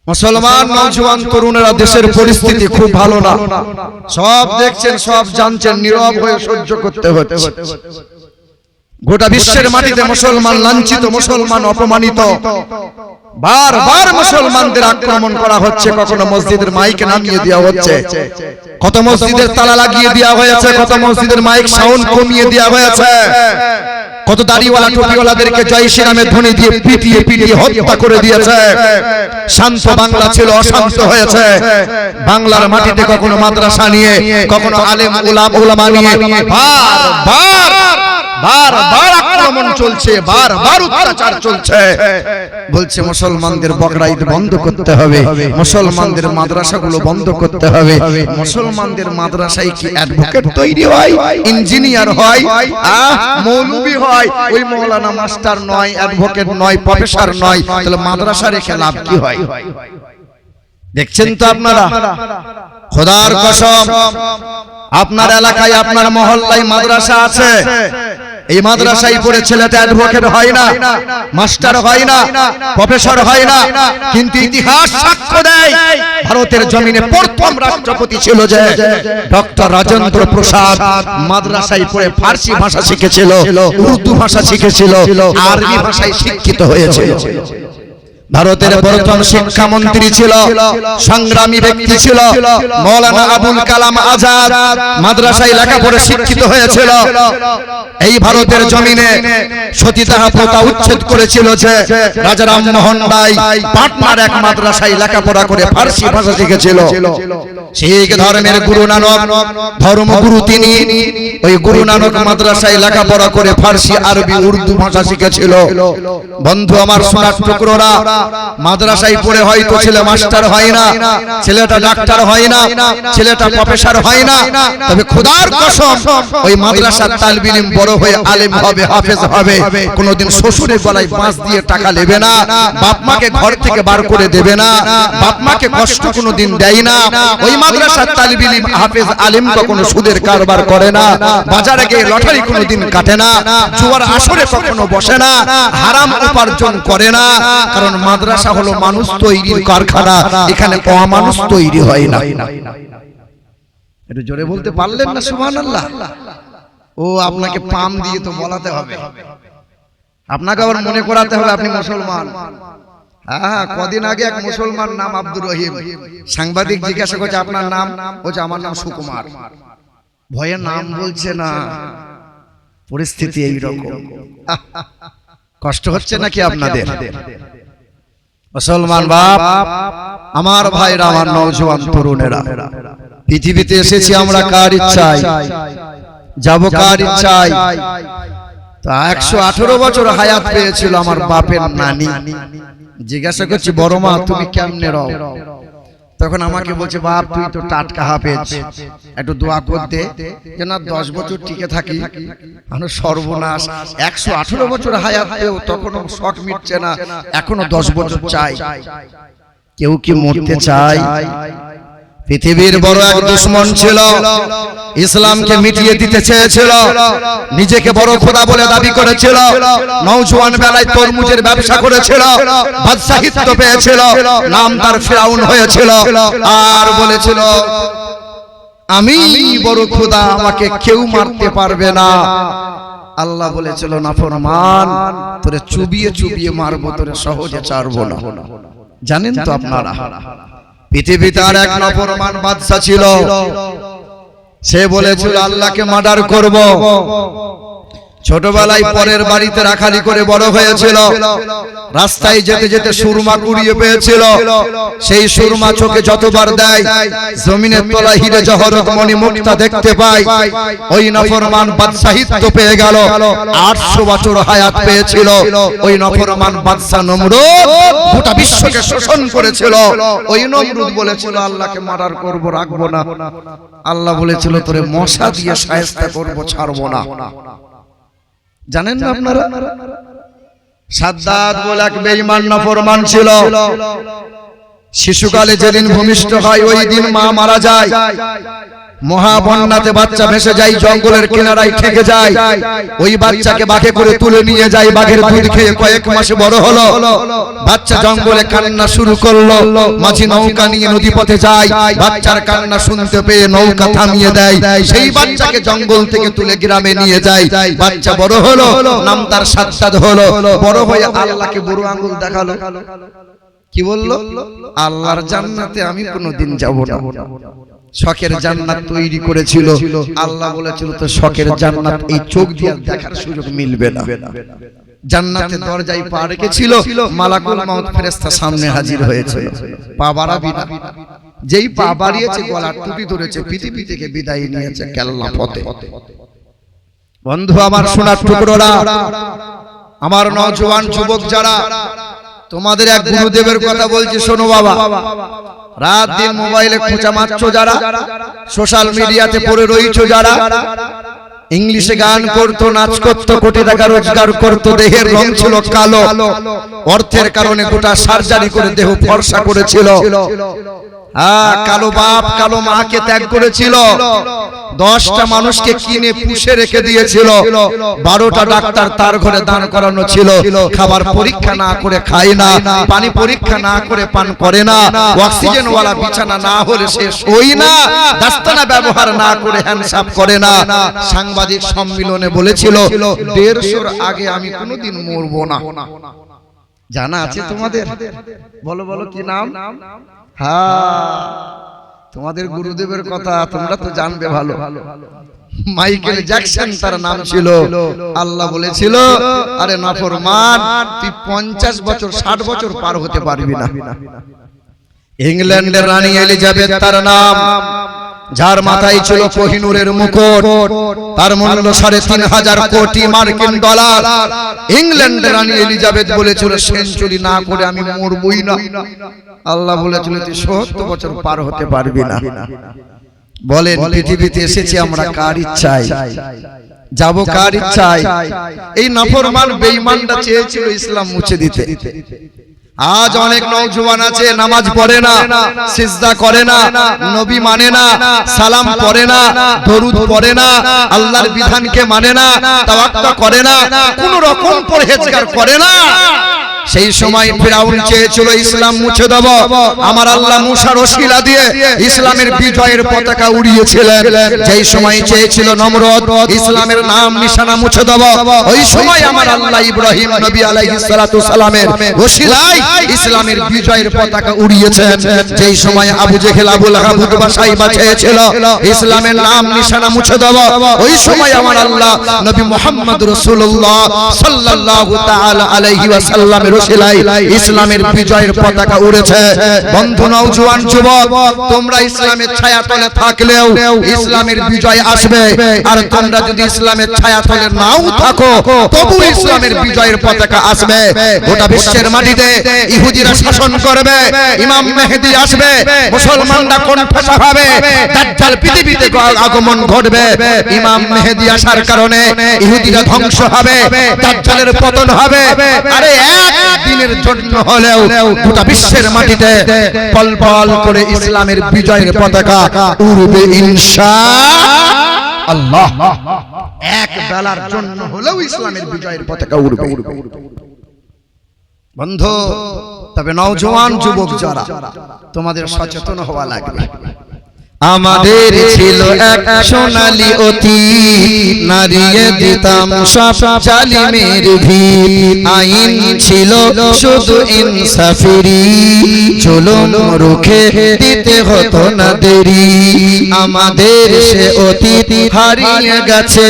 মুসলমান নওজোয়ান তরুণেরা দেশের পরিস্থিতি খুব ভালো না, সব দেখছেন, সব জানছেন, নীরব হয়ে সহ্য করতে হচ্ছে। গোটা বিশ্বের মাটিতে মুসলমান লাঞ্ছিত, মুসলমান অপমানিত, বারবার মুসলমানদের আক্রমণ করা হচ্ছে। কখনো মসজিদের মাইক নামিয়ে দেওয়া হচ্ছে, কত মসজিদের তালা লাগিয়ে দেওয়া হয়েছে, কত মসজিদের মাইক সাউন্ড কমিয়ে দেওয়া হয়েছে, কত দাড়িওয়ালা টুপিওয়ালাদেরকে জয় শ্রীরামের ধ্বনি দিয়ে পিটিয়ে পিটিয়ে হত্যা করে দিয়েছে। শান্ত বাংলা ছিল অশান্ত হয়েছে। বাংলার মাটিতে কখনো মাদ্রাসা নিয়ে, কখনো আলেম উলামা নিয়ে বারবার আক্রমণ চলছে, বারবার অত্যাচার চলছে। বলছে মুসলমানদের বকরা ঈদ বন্ধ করতে হবে, মুসলমানদের মাদ্রাসাগুলো বন্ধ করতে হবে। মুসলমানদের মাদ্রাসায় কি অ্যাডভোকেট তৈরি হয়, ইঞ্জিনিয়ার হয়, মৌলবি হয়? ওই মৌলানা মাস্টার নয়, অ্যাডভোকেট নয়, প্রফেসর নয়, তাহলে মাদ্রাসা রেখে লাভ কি হয়? দেখছেন তো আপনারা, খোদার কসম, আপনার এলাকায়, আপনার মহল্লায় মাদ্রাসা আছে, এই মাদ্রাসায় পড়ে ছেলেটা অ্যাডভোকেট হয় না, মাস্টার হয় না, প্রফেসর হয় না, কিন্তু ইতিহাস সাক্ষ্য দেয় ভারতের জমিনে প্রথম রাষ্ট্রপতি ছিল যে ডক্টর রাজেন্দ্র প্রসাদ। মাদ্রাসায় পড়ে ফার্সি ভাষা শিখেছিল, উর্দু ভাষা শিখেছিল, আরবি ভাষায় শিক্ষিত হয়েছিল। ভারতের প্রথম শিক্ষামন্ত্রী ছিল, সংগ্রামী ব্যক্তি ছিল মৌলানা আবুল কালাম আজাদ। মাদ্রাসায় লেখাপড়ে শিক্ষিত হয়েছিল। এই ভারতের জমিনে সতীদাহ প্রথা উচ্ছেদ করেছিল যে রাজা রামমোহন রায় পাটনার এক মাদ্রাসায় লেখাপড়া করে ফার্সি ভাষা শিখেছিল। শিখ ধর্মের গুরু নানক ধর্মগুরু তিনি, ওই গুরু নানক মাদ্রাসায় লেখাপড়া করে ফার্সি, আরবি, উর্দু ভাষা শিখেছিল। বন্ধু আমার, সোনার টুকরোরা, মাদ্রাসায় পড়ে হয়তো ছেলে মাস্টার হয় না, ছেলেটা ডাক্তার হয় না, ছেলেটা প্রফেসর হয় না, তবে খোদার কসম ওই মাদ্রাসার তালিব ইলম বড় হয়ে আলেম হবে, হাফেজ হবে। কোনোদিন শ্বশুরের গলায় বাঁশ দিয়ে টাকা নেবে না, বাপ মাকে ঘর থেকে বার করে দেবে না, বাপ মাকে কষ্ট কোনোদিন দেয় না। ওই মাদ্রাসার তালিব ইলম, হাফেজ, আলেম কখনো সুদের কারবার করে না, বাজারে গিয়ে লটারি কোনোদিন কাটে না, জুয়ার আসরে কখনো বসে না, হারাম উপার্জন করে না। কারণ মাদ্রাসা হলো মানুষ তৈরির কারখানা, এখানে অমানুষ তৈরি হয় না। একটু জোরে বলতে পারলেন না সুবহানাল্লাহ? ও আপনাকে পাম দিয়ে তো বলাতে হবে, আপনাকে আবার মনে করাতে হবে আপনি মুসলমান। হ্যাঁ, কদিন আগে এক মুসলমান নাম আব্দুর রহিম, সাংবাদিক জিজ্ঞাসা করছে আপনার নাম, বলছে আমার নাম সুকুমার। ভয়ে নাম বলছে না, পরিস্থিতি এইরকম। কষ্ট হচ্ছে নাকি আপনাদের? মুসলমান বাপ, আমার ভাইরা, আমার নওজোয়ান তরুণেরা, পৃথিবীতে এসেছি আমরা কার ইচ্ছায়, যাব কার ইচ্ছায়। তা 118 বছর হায়াত পেয়েছিল আমার বাপের নানি। জিজ্ঞাসা করছি বড় মা তুমি কেমনে রও? তখন আমাকে বলছে বাপ তুই তো টাটকা হাফেজ, একটু দোয়া করতে যেন 10 বছর টিকে থাকি। আমরা সর্বনাশ, 118 বছর হায়াত পেয়েও তখনও শখ মিটছে না, এখনো 10 বছর চাই। কেউ কি মরতে চায়? পৃথিবীর বড় এক দুশমন ছিল, ইসলামকে মিটিয়ে দিতে চেয়েছিল, নিজেকে বড় খোদা বলে দাবি করেছিল, নওজোয়ান বেলায় তরমুজের ব্যবসা করেছিল, বাদশাহিত্ব পেয়েছিল, নাম তার ফিরাউন হয়েছিল, আর বলেছিল আমি বড় খোদা, আমাকে কেউ মারতে পারবে না। আল্লাহ বলেছিল নাফরমান, তোরে চুবিয়ে চুবিয়ে মারবো, তোরে সহজে ছাড়বো না। জানেন তো আপনারা, পৃথিবীতে আর এক নাফরমান বাদশা ছিল, সে বলেছিল আল্লাহকে মার্ডার করব। ছোটবেলায় পরের বাড়িতে রাখালি করে বড় হয়েছিল, রাস্তায় যেতে যেতে সুরমা কুড়িয়ে পেয়েছিল, সেই সুরমা চোখে যতবার দেয় জমিনের তলায় হিরে জহরত মণি মুক্তা দেখতে পায়। ওই নাফরমান বাদশাহিত্ব পেয়ে গেল, 800 বছর হায়াত পেয়েছিল। ওই নাফরমান বাদশা নমরুদ গোটা বিশ্বকে শোষণ করেছিল। ওই নমরুদ বলেছিল আল্লাহকে মার্ডার করব, রাখবো না। আল্লাহ বলেছিল তোরে মশা দিয়ে শায়েস্তা করব, ছাড়বো না। জানেন না আপনারা, সাদ্দাত বলে এক বেঈমান নাফরমান ছিল। শিশুকালে যেদিন ভূমিষ্ঠ হয় ওই দিন মা মারা যায়। মহাবন্যাতে বাচ্চা ভেসে যায়, জঙ্গলের কিনারায় থেকে যায়, ওই বাচ্চাকে বাঘে করে তুলে নিয়ে যায়, বাঘের দুধ খেয়ে কয়েক মাসে বড় হলো, বাচ্চা জঙ্গলে কান্না শুরু করলো, মাঝি নৌকা নিয়ে নদী পথে যায়, বাচ্চার কান্না শুনতে পেয়ে নৌকা থামিয়ে দেয়, সেই বাচ্চাকে জঙ্গল থেকে তুলে গ্রামে নিয়ে যায়, বাচ্চা বড় হলো, নাম তার সাজ্জাদ হলো, বড় হয়ে আল্লাহকে বড় আঙ্গুল দেখালো, কি বললো? আল্লাহর জান্নাতে আমি কোনোদিন যাব না। শখের জান্নাত তৈরি করেছিল, আল্লাহ বলেছিল তো শখের জান্নাত এই চোখ দিয়ে দেখার সুযোগ মিলবে না। জান্নাতের দরজায় পা রেখেছিল, মালাকুল মাউত ফেরেশতা সামনে হাজির হয়েছে, পা বাড়াবি না, যেই পা বাড়িয়েছে গলার টুপি ধরেছে, পৃথিবী থেকে বিদায় নিয়েছে কেল্লা পথে। বন্ধু আমার, সোনার টুকরোরা, আমার নওজোয়ান যুবক যারা, তোমাদের এক গুরুদেবের কথা বলছি, শোনো বাবা। রাত দিন মোবাইলে খোঁচা মারছো যারা, সোশ্যাল মিডিয়াতে পড়ে রইছো যারা, ইংলিশে গান করতো, নাচ করতো, কোটি টাকা রোজগার করতো, দেহের রং ছিল কালো, অর্থের কারণে গোটা সার্জারি করে দেহ ফর্সা করেছিল, কালো বাপ কালো মাকে ত্যাগ করেছিল, 10টা মানুষকে কিনে পুষে রেখে দিয়েছিল, 12টা ডাক্তার তার ঘরে দান করানো ছিল, খাবার পরীক্ষা না করে খায় না, পানি পরীক্ষা না করে পান করে না, অক্সিজেন ওয়ালা বিছানা না হলে সে শোয় না, দাস্তানা ব্যবহার না করে হ্যান্ড সাফ করে না। সাংবাদিক সম্মেলনে বলেছিল 150-র আগে আমি কোনোদিন মরবো না। জানা আছে তোমাদের? বলো বলো কি নাম? হ্যাঁ, তোমাদের গুরুদেবের কথা তোমরা তো জানবে ভালো। মাইকেল জ্যাকসন তার নাম ছিল। আল্লাহ বলেছিল, আরে নাফরমান, তুই 50 বছর 60 বছর পার হতে পারবি না। ইংল্যান্ডের রানী এলিজাবেথ তার নাম, যার মাথায় ছিল কোহিনূরের মুকুট, তার মূল্য 3.5 কোটি মার্কিন ডলার। ইংল্যান্ডের রানী এলিজাবেথ বলেছিল, সেঞ্চুরি না করে আমি মরবই না। আল্লাহ বলেছিল, তুই 70 বছর পার হতে পারবি না। বলেন, পৃথিবীতে এসেছি আমরা কার ইচ্ছায়, যাব কার ইচ্ছায়? এই নাফরমান বেঈমানটা চেয়েছিল ইসলাম মুছে দিতে। আজ অনেক নওজোয়ান আছে, নামাজ পড়ে না, সিজদা করে না, নবী মানে না, সালাম পড়ে না, দরুদ পড়ে না, আল্লাহর বিধানকে মানে না, তাওয়াক্কুল করে না, কোন রকম পরহেজগার করে না। সেই সময় ফিরাউন চেয়েছিল ইসলাম মুছে দেব, আমার আল্লাহ মুসার ওসিলা দিয়ে ইসলামের বিজয়ের পতাকা উড়িয়েছিলেন। যেই সময় চেয়েছিল নমরুদ ইসলামের নাম নিশানা মুছে দেব, ওই সময় আমার আল্লাহ ইব্রাহিম নবী আলাইহিস সালাতু সালামের ওসিলায় ইসলামের বিজয়ের পতাকা উড়িয়েছেন। যেই সময় আবু জেহেল আবু লাহাব উতবা সাইবা চেয়েছিল ইসলামের নাম নিশানা মুছে দেব, ওই সময় আমার আল্লাহ নবী মুহাম্মদ রাসূলুল্লাহ সাল্লাল্লাহু তাআলা আলাইহি ওয়াসাল্লামের ইসলামের বিজয়ের পতাকা উড়েছে। বন্ধু নওজোয়ান যুবক, তোমরা ইসলামের ছায়াতলে থাকলেও ইসলামের বিজয় আসবে, আর তোমরা যদি ইসলামের ছায়াতলে নাও থাকো তবু ইসলামের বিজয়ের পতাকা আসবে। গোটা বিশ্বের মাটিতে ইহুদিরা শাসন করবে, ইমাম মেহেদী আসবে, মুসলমানরা কণ্ঠস্বর হবে, দাজ্জাল পৃথিবীতে আগমন ঘটবে। ইমাম মেহেদী আসার কারণে ইহুদিরা ধ্বংস হবে, দাজ্জালের পতন হবে। আরে দিনের জন্য হলেও গোটা বিশ্বের মাটিতে পল পল করে ইসলামের বিজয়ের পতাকা উড়বে ইনশাআল্লাহ। এক বেলার জন্য হলেও ইসলামের বিজয়ের পতাকা উড়বে। বন্ধু, তবে নওজোয়ান যুবক যারা, তোমাদের সচেতন হওয়া লাগবে। আমাদের ছিল এক সোনালী অতীত, নারিয়ে দিতাম সব জালিমের ভিত, আইন ছিল শুধু ইনসাফেরই, জুলুম রুখে দিতে হতো না দেরি। আমাদের সে অতীত হারিয়ে গেছে,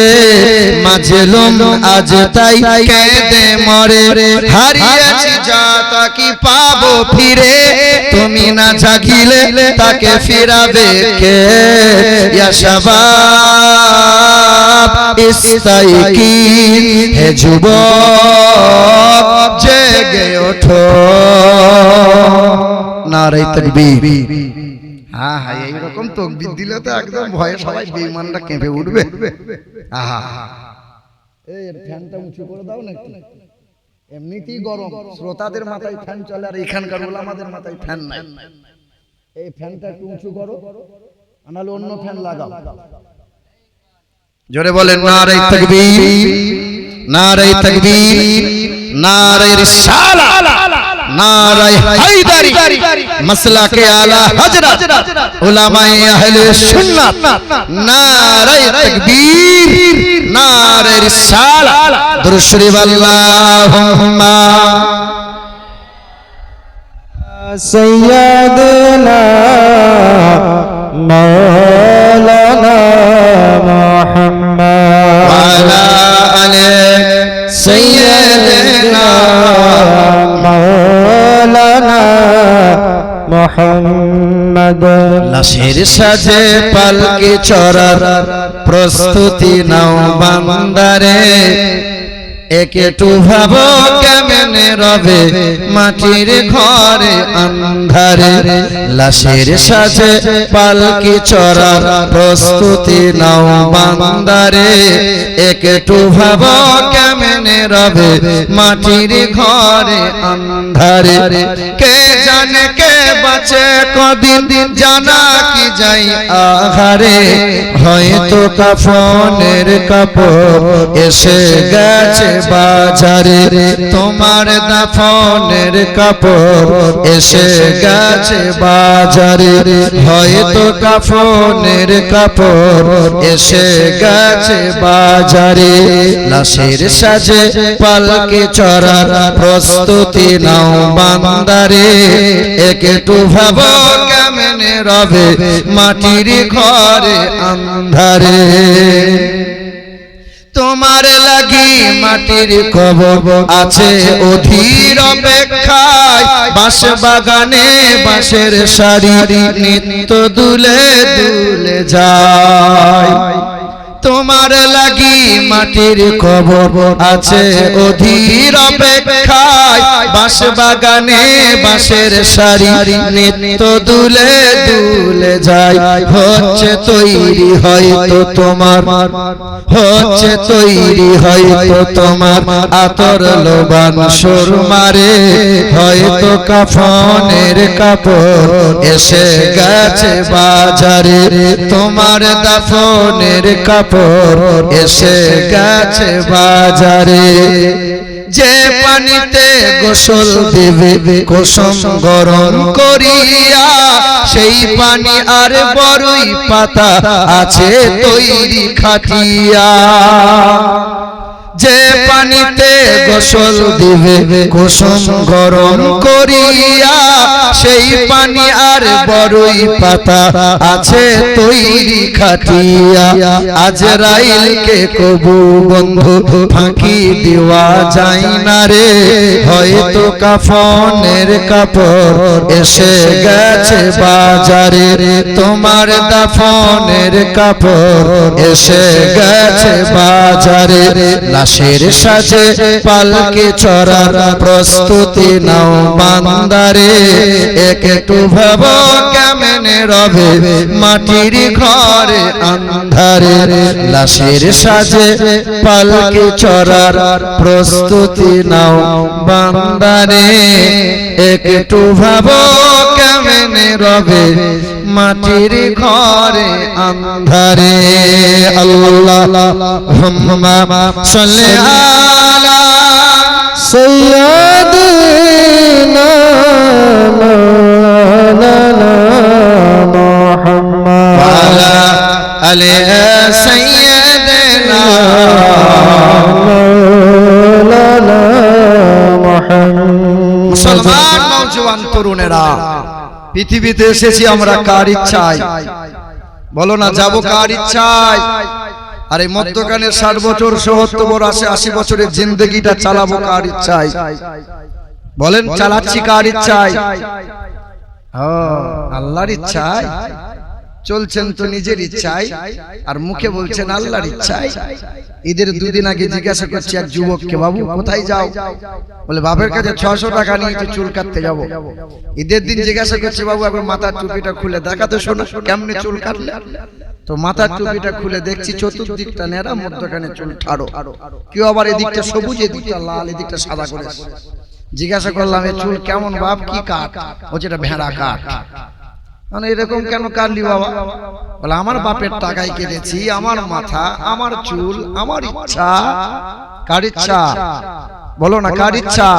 মাজলুম আজ তাই কেঁদে মরে, হারিয়েছি যা তা কি পাবো ফিরে, তুমি না জাগিলে তাকে ফিরাবে কে? ইয়া শাবাব ইস্তাইকিন, হে যুবক জেগে ওঠো। নারে তাকবীর। হ্যাঁ হ্যাঁ, এইরকম তাকবীর দিলে তো একদম ভয়ে সবাই বেঈমানরা কেঁপে উঠবে। আহা, এই ফ্যানটা উঁচু করে দাও না একটু, এমনিতেই গরম, শ্রোতাদের মাথায় ফ্যান চলে আর এখানকার ওলামাদের মাথায় ফ্যান নাই। এই ফ্যানটা একটু উঁচু করো, আনালে অন্য ফ্যান লাগাও। জোরে বলেন নারে তাকবীর, নারে তাকবীর, নারে রিসালাত, নারে হায়দারি, মাসলাকে আলা হযরত উলামায়ে আহলে সুন্নাত, নারে তাকবীর, নারে রিসালাত, দুরূদ শরীফ আল্লাহুম্মা سيدنا مولانا محمد وعلى آل سيدنا مولانا محمد লাশের সাজে পালকি চড়ার প্রস্তুতি নাও বান্দারে, একটু ভাবো কেমনে রবে মাটির ঘরে আন্ধারে, লাশের সাজে পালকি চড়ার প্রস্তুতি নাও বান্দারে, একটু ভাবো কেমনে রবে মাটির ঘরে আন্ধারে, কে জানে কে বাঁচে কদিন জানা কি যাই আহারে, হয়তো কাফনের কাপড় এসে গেছে বাজারে, তোমার দাফনের কাপড় এসে গেছে বাজারে, হয়তো কাফনের কাপড় এসে গেছে বাজারে, লাশের সাজে পালকি চড়ার প্রস্তুতি নাও বান্দারে, একটু ভাবো কেমনে রবে মাটির ঘরে আন্ধারে, তোমার লাগি মাটির কবর আছে অধীর অপেক্ষায়, বাঁশ বাগানে বাঁশের সারি নিত্য দুলে দুলে যায়, তোমার লাগি মাটির কবর আছে অধীর অপেক্ষায়, বাঁশ বাগানে বাঁশের সারি নিত্য দুলে দুলে যায়, হচ্ছে তৈরি হয়তো তোমার, হচ্ছে তৈরি হয়তো তোমার আতর লোবান সুরমারে, হয়তো কাফনের কাপড় এসে গেছে বাজারে, তোমার দাফনের কাপড় এসে গেছে বাজারে, যে পানিতে গোসল দেবে কুসুম গরম করিয়া, সেই পানি আর বড়ই পাতা আছে তৈরি খাটিয়া, যে পানিতে গোসল দিবে কুসুম গরম করিয়া, সেই পানি আর বড়ই পাতা আছে তৈরি খাটিয়া, আজরাইলকে কবু বন্ধু ফাঁকি দেওয়া যায় না রে, হয়তো কাফনের কাপড় এসে গেছে বাজারে, তোমার দাফনের কাপড় এসে গেছে বাজারে, লাশের সাজে পালকি চড়ার প্রস্তুতি নাও বান্দারে, একটু ভাবো কেমনে রবে মাটির ঘরে আন্ধারে, লাশের সাজে পালকি চড়ার প্রস্তুতি নাও বান্দারে, একটু ভাবো কেমনে রবে মাটির ঘরে আন্ধারে। আল্লাহুম্মা সাল্লি আলা سيدنا مولانا محمد وعلى آل سيدنا مولانا محمد। মুসলমান নওজোয়ান তরুণেরা, পৃথিবীতে এসেছি আমরা কার ইচ্ছায়? বলো না, যাবো কার ইচ্ছায়? আর এই মধ্যখানের 60 বছর 70 বছর 80 বছরের জিন্দগিটা চালাবো কার ইচ্ছায়? বলেন, চালাচ্ছি কার ইচ্ছায়? আল্লাহর ইচ্ছায় চলছেন তো, নিজের ইচ্ছায়, আর মুখে বলছেন আল্লাহর ইচ্ছায়। ঈদের 2 দিন আগে জিজ্ঞাসা করছি এক যুবককে, বাবু কোথায় যাও? বলে বাপের কাছে 600 টাকা নিয়েছি, চুল কাটতে যাব। ঈদের দিন জিজ্ঞাসা করছি, বাবু একবার মাথার টুপিটা খুলে দেখাতে, শোনো কেমনে চুল কাটলে। তো মাথার টুপিটা খুলে দেখছি চতুর্দিকটা নেড়া, মধ্যখানে চুল ঠাড়ো, কেউ আবার এদিকটা সবুজ, এদিকটা লাল, এদিকটা সাদা করে। জিজ্ঞাসা করলাম, এই চুল কেমন বাপ, কি কাঠ? ও যেটা ভেড়া কাঠ। মানে এরকম কেন কাটলি বাবা? বলে আমার বাপের টাকায় কেটেছি, আমার মাথা, আমার চুল, আমার ইচ্ছা। কার ইচ্ছা? বলো না, কার ইচ্ছা?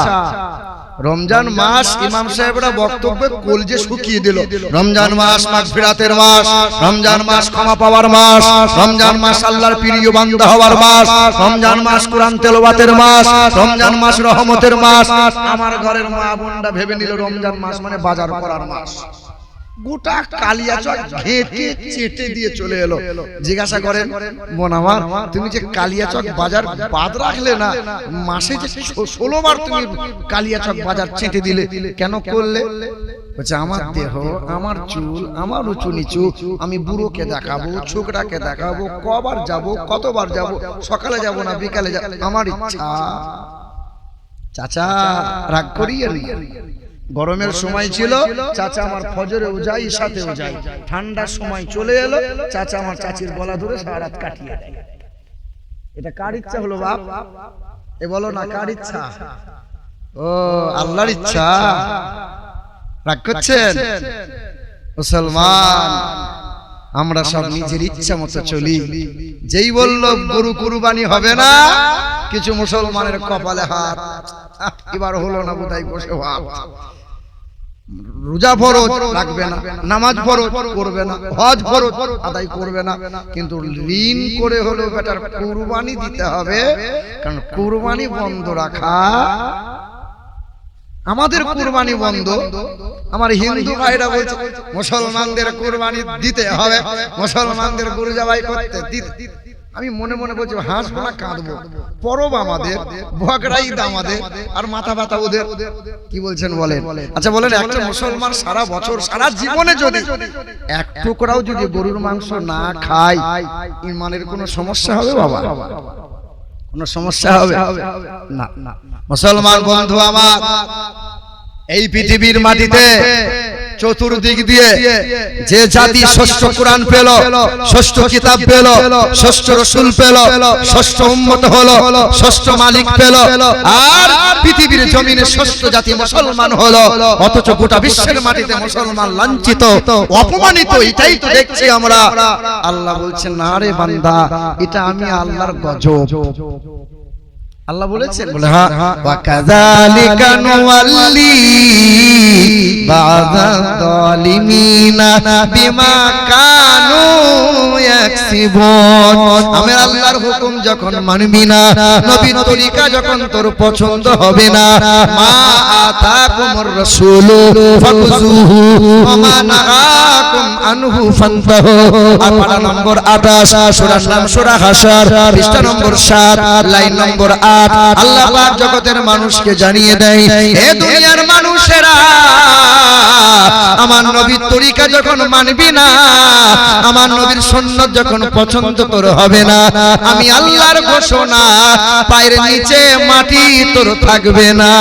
রমজান মাস ইমাম সাহেবরা বক্তব্যে কলজে শুকিয়ে দিল। রমজান মাস মাগফিরাতের মাস, রমজান মাস ক্ষমা পাওয়ার মাস, রমজান মাস আল্লাহর প্রিয় বান্দা হওয়ার মাস, রমজান মাস কোরআন তেলাওয়াতের মাস, রমজান মাস রহমতের মাস। আমার ঘরের মা বোনরা ভেবে নিল রমজান মাস মানে বাজার করার মাস। গোটা কালিয়াচক ঘেঁটে চেটে দিয়ে চলে এলো। জিজ্ঞাসা করেন, বোন আমার, তুমি যে কালিয়াচক বাজার বাদ রাখলে না, মাসে যে 16 বার তুমি কালিয়াচক বাজার চেটে দিলে, কেন করলে? বলছে আমার দেহ, আমার চুল, আমার উঁচু নিচু, আমি বুড়োকে দেখাবো, ছোকরাকে দেখাবো, কবার যাব, কতবার যাব, সকালে যাব না বিকালে যাব, আমার ইচ্ছা। চাচা রাগ করিয়ে গরমের সময় ছিল, চাচা আমার ফজরেও যাই, ইশাতেও যাই। ঠান্ডার সময় চলে এলো, চাচা আমার চাচির গলা ধরে সারা রাত কাটিয়ে দেয়। এটা কার ইচ্ছা হলো বাপ? এ বলো না, কার ইচ্ছা? ও আল্লাহর ইচ্ছা। রাগ করছেন? মুসলমান আমরা সব নিজের ইচ্ছা মতো চলি। যেই বললো গরু কুরবানি হবে না, কিছু মুসলমানের কপালে হাত। এবার হলো না বোধহয় বসে ভাব। রোজা ফরজ রাখবে না, নামাজ ফরজ করবে না, হজ ফরজ আদায় করবে না, কিন্তু ঋণ করে হলেও বেটার কুরবানি দিতে হবে। কারণ কুরবানি বন্ধ রাখা, আমাদের কুরবানি বন্ধ। আমার হিন্দু ভাইরা বলছে মুসলমানদের কুরবানি দিতে হবে, মুসলমানদের গরু জবাই করতে দিতে। আমি মনে মনে বলছি হাসবো না কাঁদবো? পরব আমাদের, বকরা ঈদ আমাদের, আর মাথা ব্যথা ওদের। কি বলছেন বলেন? আচ্ছা বলেন, একটা মুসলমান সারা বছর সারা জীবনে যদি এক টুকরাও যদি গরুর মাংস না খায়, ইমানের কোনো সমস্যা হবে বাবা? কোনো সমস্যা হবে না। মুসলমান বন্ধু আমার, এই পৃথিবীর মাটিতে চতুর্দিক দিয়ে যে জাতি ষষ্ঠ কোরআন পেল, ষষ্ঠ কিতাব পেল, ষষ্ঠ রসুল পেল, ষষ্ঠ উম্মত হলো, ষষ্ঠ মালিক পেল, আর পৃথিবীর জমিনে ষষ্ঠ জাতি মুসলমান হলো, অথচ গোটা বিশ্বের মাটিতে মুসলমান লাঞ্ছিত, অপমানিত। এটাই তো দেখছি আমরা। আল্লাহ বলছেন, না রে বান্দা, এটা আমি আল্লাহর গজব। আল্লাহ বলেছেন, বলে হ্যাঁ, ওয়া কাযালিকা নুওয়াল্লি বাযাল যালিমিনা বিমা কানু ইয়াকসিবুন। আমি আল্লাহর হুকুম যখন মানবি না, নবীর তরিকা যখন তোর পছন্দ হবে না, মা আতাকুমুর রাসূলু ফাখুযুহু ওয়া মা নাহাকুম আনহু ফান্তাহু। পারা নম্বর 28, সূরার নাম সূরা হাসর, পৃষ্ঠা নম্বর 7, লাইন নম্বর 8। আল্লাহ পাক জগতের মানুষকে জানিয়ে দেয়, হে দুনিয়ার মানুষেরা, আমার নবীর তরিকা যখন মানবি না, আমার নবীর সুন্নাত যখন পছন্দ তোর হবে না, আমি আল্লাহর ঘোষণা, পায়ের নিচে মাটি তোর থাকবে না।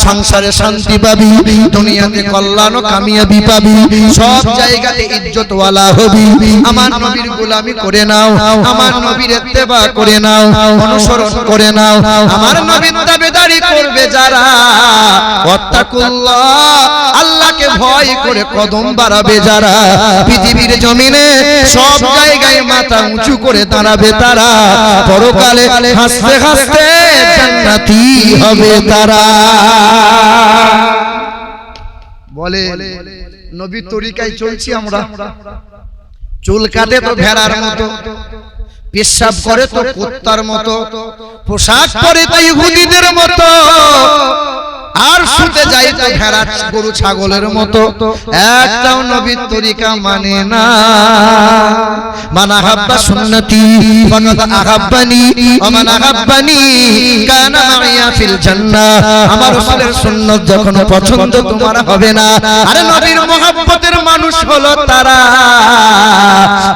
সংসারে শান্তি পাবি, দুনিয়াতে কল্যাণ ও কামিয়াবি পাবি, সব জায়গাতে ইজ্জতওয়ালা হবি। আমার নবীর গোলামি করে নাও, আমার নবীর ইত্তেবা করে নাও, অনুসরণ করে নাও। আমার নবীর তাবেদারি করবে যারা, ওয়াত্তাকুল্লাহ, আল্লাহকে ভয় করে কদম বাড়াবে যারা, পৃথিবীর জমিনে সব জায়গায় মাথা উঁচু করে দাঁড়াবে তারা, পরকালে হাসতে হাসতে জান্নাতি হবে তারা। বলে নবীর তরিকায় চলছি আমরা। চুল কাটে তো ভেড়ার মতো, পেশাব করে তো কুত্তার মতো, পোশাক পরে তো ইহুদিদের মতো, আর শুতে যাই তো ভেড়া গরু ছাগলের মতো। একটাও নবীর তরিকা মানে না। মান আহাব্বা সুন্নতি ফাকাদ আহাব্বানি ওয়া মান আহাব্বানি কানা মাইয়া ফিল জান্নাহ। আমার রাসূলের সুন্নাত যখন পছন্দ তোমার হবে না, আরে নবীর মহব্বতের মানুষ হলো তারা।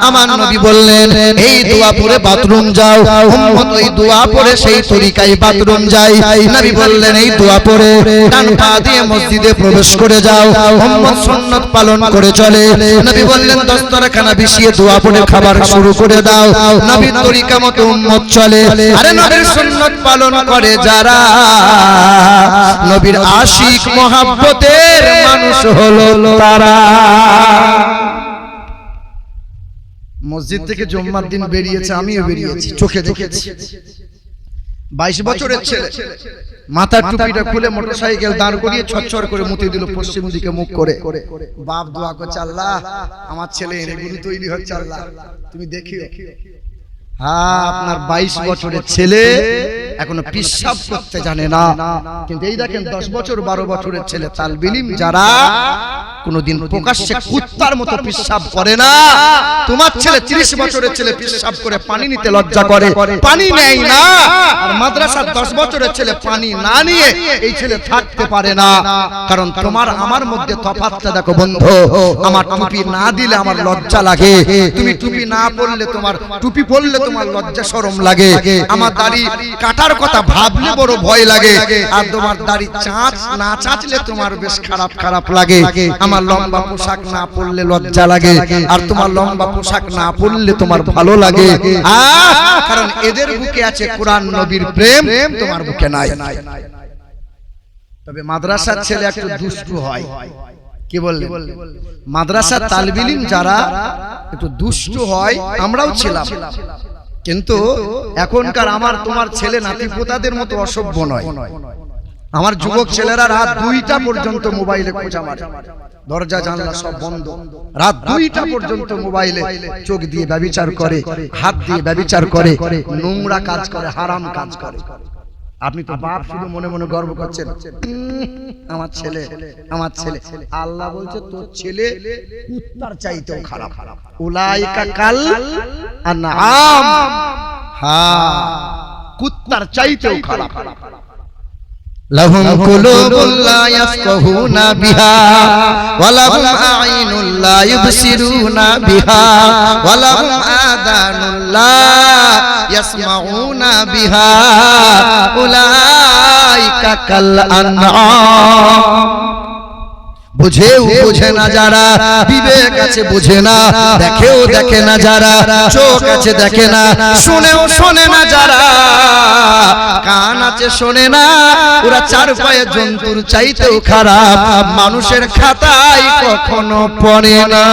আমার নবী বললেন, এই দোয়া পড়ে বাথরুম যাও, উম্মত এই দোয়া পড়ে সেই তরিকায় বাথরুম যায়। নবী বললেন, এই দোয়া পড়ে ডান পা দিয়ে মসজিদে প্রবেশ করে যাও, উম্মত সুন্নাত পালন করে চলে। নবী বললেন দস্তরখানা বিছিয়ে দোয়া পড়ে খাবার শুরু করে দাও, নবীর তরিকা মতো উম্মত চলে। আরে নবীর সুন্নাত পালন করে যারা, নবীর আশিক মহব্বতের মানুষ হলো তারা। মসজিদ থেকে জুম্মার দিন বেরিয়েছে, আমিও বেরিয়েছি, চোখে দেখেছি। 22 বছরের ছেলে মাথার টুপিটা খুলে মোটরসাইকেল দাঁড় করিয়ে ছচ্ছর করে মুতে দিল পশ্চিম দিকে মুখ করে। বাপ দোয়া করছে, আল্লাহ আমার ছেলে এনে গুরু তৈরি হচ্ছে, আল্লাহ তুমি দেখিও। হ্যাঁ, আপনার 22 বছরের ছেলে এখনো পিশাব করতে জানে না, কিন্তু এই দেখেন 10 বছর 12 বছরের ছেলে তালবে ইলম যারা কোনদিন প্রকাশ্যে কুত্তার মতো পিশাব করে না, তোমার ছেলে 30 বছরের ছেলে পিশাব করে পানি নিতে লজ্জা করে, পানি নেয় না। আর মাদ্রাসার 10 বছরের ছেলে পানি না নিয়ে এই ছেলে থাকতে পারে না, কারণ তোমার আমার মধ্যে তফাৎটা দেখো বন্ধু। আমার টুপি না দিলে আমার লজ্জা লাগে, তুমি টুপি না পরলে তোমার, টুপি পরলে তোমার লজ্জা শরম লাগে, আমার দাড়ি কাটার কথা ভাবলে বড় ভয় লাগে, আর তোমার দাড়ি চাঁচ না চাঁচলে তোমার বেশ খারাপ খারাপ লাগে। আমার লম্বা পোশাক না পরলে লজ্জা লাগে, আর তোমার লম্বা পোশাক না পরলে তোমার ভালো লাগে, কারণ এদের বুকে আছে কোরআন নবীর প্রেম, তোমার বুকে নাই। তবে মাদ্রাসার ছেলে একটু দুষ্টু হয়, কি বললেন? মাদ্রাসার তালবে ইলম যারা একটু দুষ্টু হয়, আমরাও ছিলাম, কিন্তু এখনকার আমার তোমার ছেলে নাতি পোতাদের মতো অসভ্য নয়। আমার যুবক ছেলেরা রাত 2টা পর্যন্ত মোবাইলে খোঁজা মারে, দরজা জানলা সব বন্ধ, রাত 2টা পর্যন্ত মোবাইলে চোখ দিয়ে ব্যভিচার করে, হাত দিয়ে ব্যভিচার করে, নোংরা কাজ করে, হারাম কাজ করে। আপনি তো বাপ শুধু মনে মনে গর্ব করছেন, আমার ছেলে আমার ছেলে। আল্লাহ বলছে তোর ছেলে কুত্তার চাইতেও খারাপ, উলাইকা কাল আনআম, হ্যাঁ কুত্তার চাইতেও খারাপ। লাহুম কুলুবুন লা ইয়াফকাহুনা বিহা ওয়া লাহুম আ'ইনুন লা ইবসিরুনা বিহা ওয়া লাহুম আযানুন লা ইয়াসমাউনা বিহা উলাইকা কাল আনআম। বুঝেও বুঝে না যারা, বিবেক আছে বুঝে না, দেখেও দেখে না যারা, চোখ আছে দেখে না, শুনেও শোনে না যারা, কান আছে শোনে না, ওরা 4 পায়ে জন্তুর চাইতেও খারাপ, মানুষের খাতায় কখনো পড়ে না।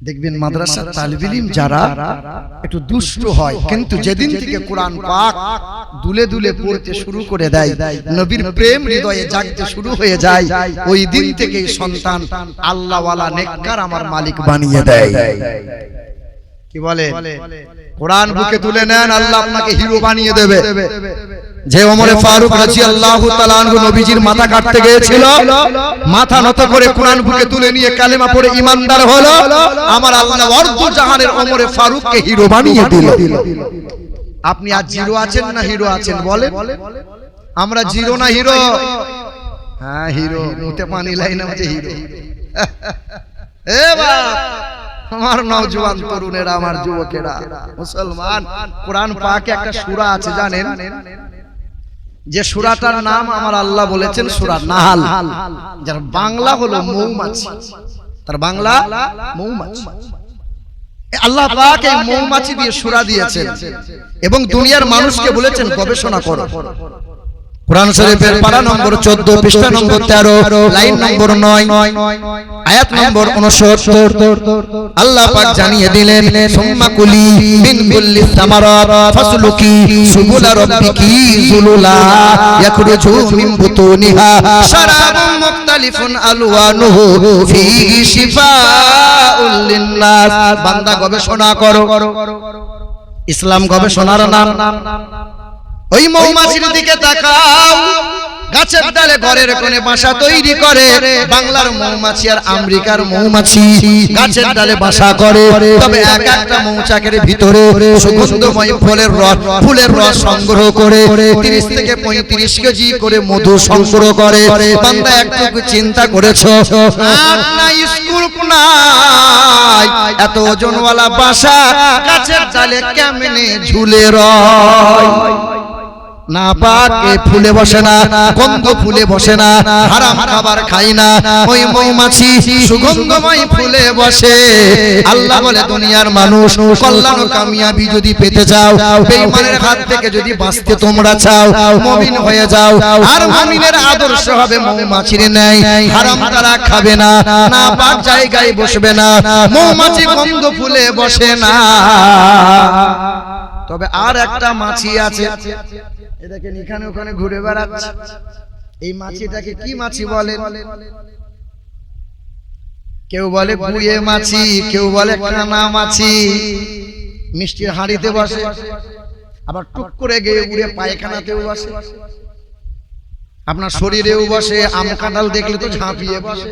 দেখবেন মাদ্রাসার তালবে ইলম যারা একটু দুষ্ট হয়, কিন্তু যেদিন থেকে কোরআন পাক দুলে দুলে পড়তে শুরু করে দেয়, নবীর প্রেম হৃদয়ে জাগতে শুরু হয়ে যায়, ওই দিন থেকে সন্তান আল্লাহওয়ালা নেককার আমার মালিক বানিয়ে দেয়। কি বলে? কোরআন বুকে তুলে নেন, আল্লাহ আপনাকে হিরো বানিয়ে দেবে। যে ওমরে ফারুক রাদিয়াল্লাহু তাআলা আনহু নবীজির মাথা কাটতে গিয়েছিল, মাথা নত করে কোরআন বুকে তুলে নিয়ে কালেমা পড়ে ঈমানদার হলো, আমার আল্লাহ অর্ধ জাহানের ওমরে ফারুককে হিরো বানিয়ে দিল। আপনি আজ জিরো আছেন না হিরো আছেন বলেন? আমরা জিরো না হিরো? হ্যাঁ হিরো, মুতে পানি লাইন আছে হিরো। এ বাপ, আমার নওজোয়ান তরুণেরা, আমার যুবকেরা, মুসলমান, কোরআন পাকে একটা সূরা আছে জানেন, যে সূরাটার নাম আমার আল্লাহ বলেছেন সূরা নাহাল, যার বাংলা হলো মৌমাছি, তার বাংলা মৌমাছি। আল্লাহ পাক এই মৌমাছি দিয়ে সূরা দিয়েছেন এবং দুনিয়ার মানুষকে বলেছেন গবেষণা করো। কোরআন শরীফের পারা নম্বর 14, পৃষ্ঠা নম্বর 13, লাইন নম্বর 9, আয়াত নম্বর 69, আল্লাহ পাক জানিয়ে দিলেন, সুম্মা কুলি মিন কুল্লি সামারাত ফাসলুকি সুবুলা রাব্বিকি যুলুলা ইয়াখরুজু মিন বুতুনিহা শারাবুন মুখতালিফুন আলওয়ানুহু ফীহি শিফাউল লিন্নাস। বান্দা গবেষণা করো, ইসলাম গবেষণার নাম। ওই মৌমাছির দিকে তাকাও, গাছের ডালে ঘরের কোণে বাসা তৈরি করে। বাংলার মৌমাছি আর আমেরিকার মৌমাছি গাছের ডালে বাসা করে, তবে এক একটা মৌচাকের ভিতরে সুগন্ধময় ফুলের রস সংগ্রহ করে 30 থেকে 35 কেজি করে মধু সংগ্রহ করে। বান্দা একটু চিন্তা করেছো, স্কুল নাই, এত ওজনওয়ালা বাসা গাছের ডালে কেমনে ঝুলে রয়? না পাক এ ফুলে বসে না, গন্ধ ফুলে বসে না, হারাম খাবার খাই না, ওই মৌমাছি সুগন্ধময় ফুলে বসে। আল্লাহ বলে দুনিয়ার মানুষ কল্যাণ ও কামিয়াবি যদি পেতে চাও, বেঈমানের হাত থেকে যদি বাঁচতে তোমরা চাও, মুমিন হয়ে যাও। আর মুমিনের আদর্শ হবে মৌমাছির ন্যায়, হারাম তারা খাবে না, না পাক জায়গায় বসবে না, মৌমাছি গন্ধ ফুলে বসে না। তবে আর একটা মাছি আছে, এটাকে এখানে ওখানে ঘুরে বেড়াচ্ছে। এই মাছিটাকে কি মাছি বলে? কেউ বলে বুয়ে মাছি, কেউ বলে কানা মাছি। মিষ্টির হাঁড়িতে বসে, আবার টুক করে গিয়ে উড়ে পায়খানাতেও বসে, আপনার শরীরেও বসে, আম কাঁঠাল দেখলে তো ঝাঁপিয়ে বসে।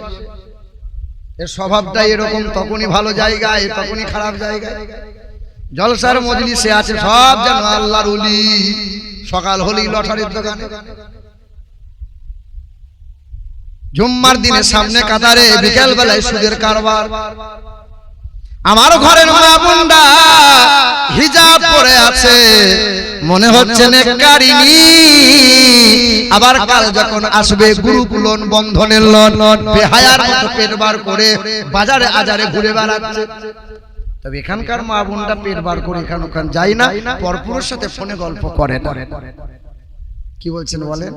এর স্বভাবটা এরকম, তখনই ভালো জায়গায়, তখনই খারাপ জায়গায়। জলসার মজলিসে আছে সব যেন আল্লাহর ওলি, সকাল হলেই লটারির দোকানে, জুম্মার দিনে সামনে কাতারে, বিকেল বেলায় সুদের কারবার। আমার ঘরের মা বোনরা হিজাব পরে আছে, মনে হচ্ছে নেককারিনী। আবার কাল যখন আসবে গ্রুপ লোন, বন্ধনের লোন, বেহায়ার মতো পেট বার করে বাজারে আজারে ঘুরে বেড়াচ্ছে। তবে এখানকার মা বোনটা পেট বার করে এখান ওখান যায় না, পরপুরের সাথে ফোনে গল্প করে না। কি বলছেন বলেন?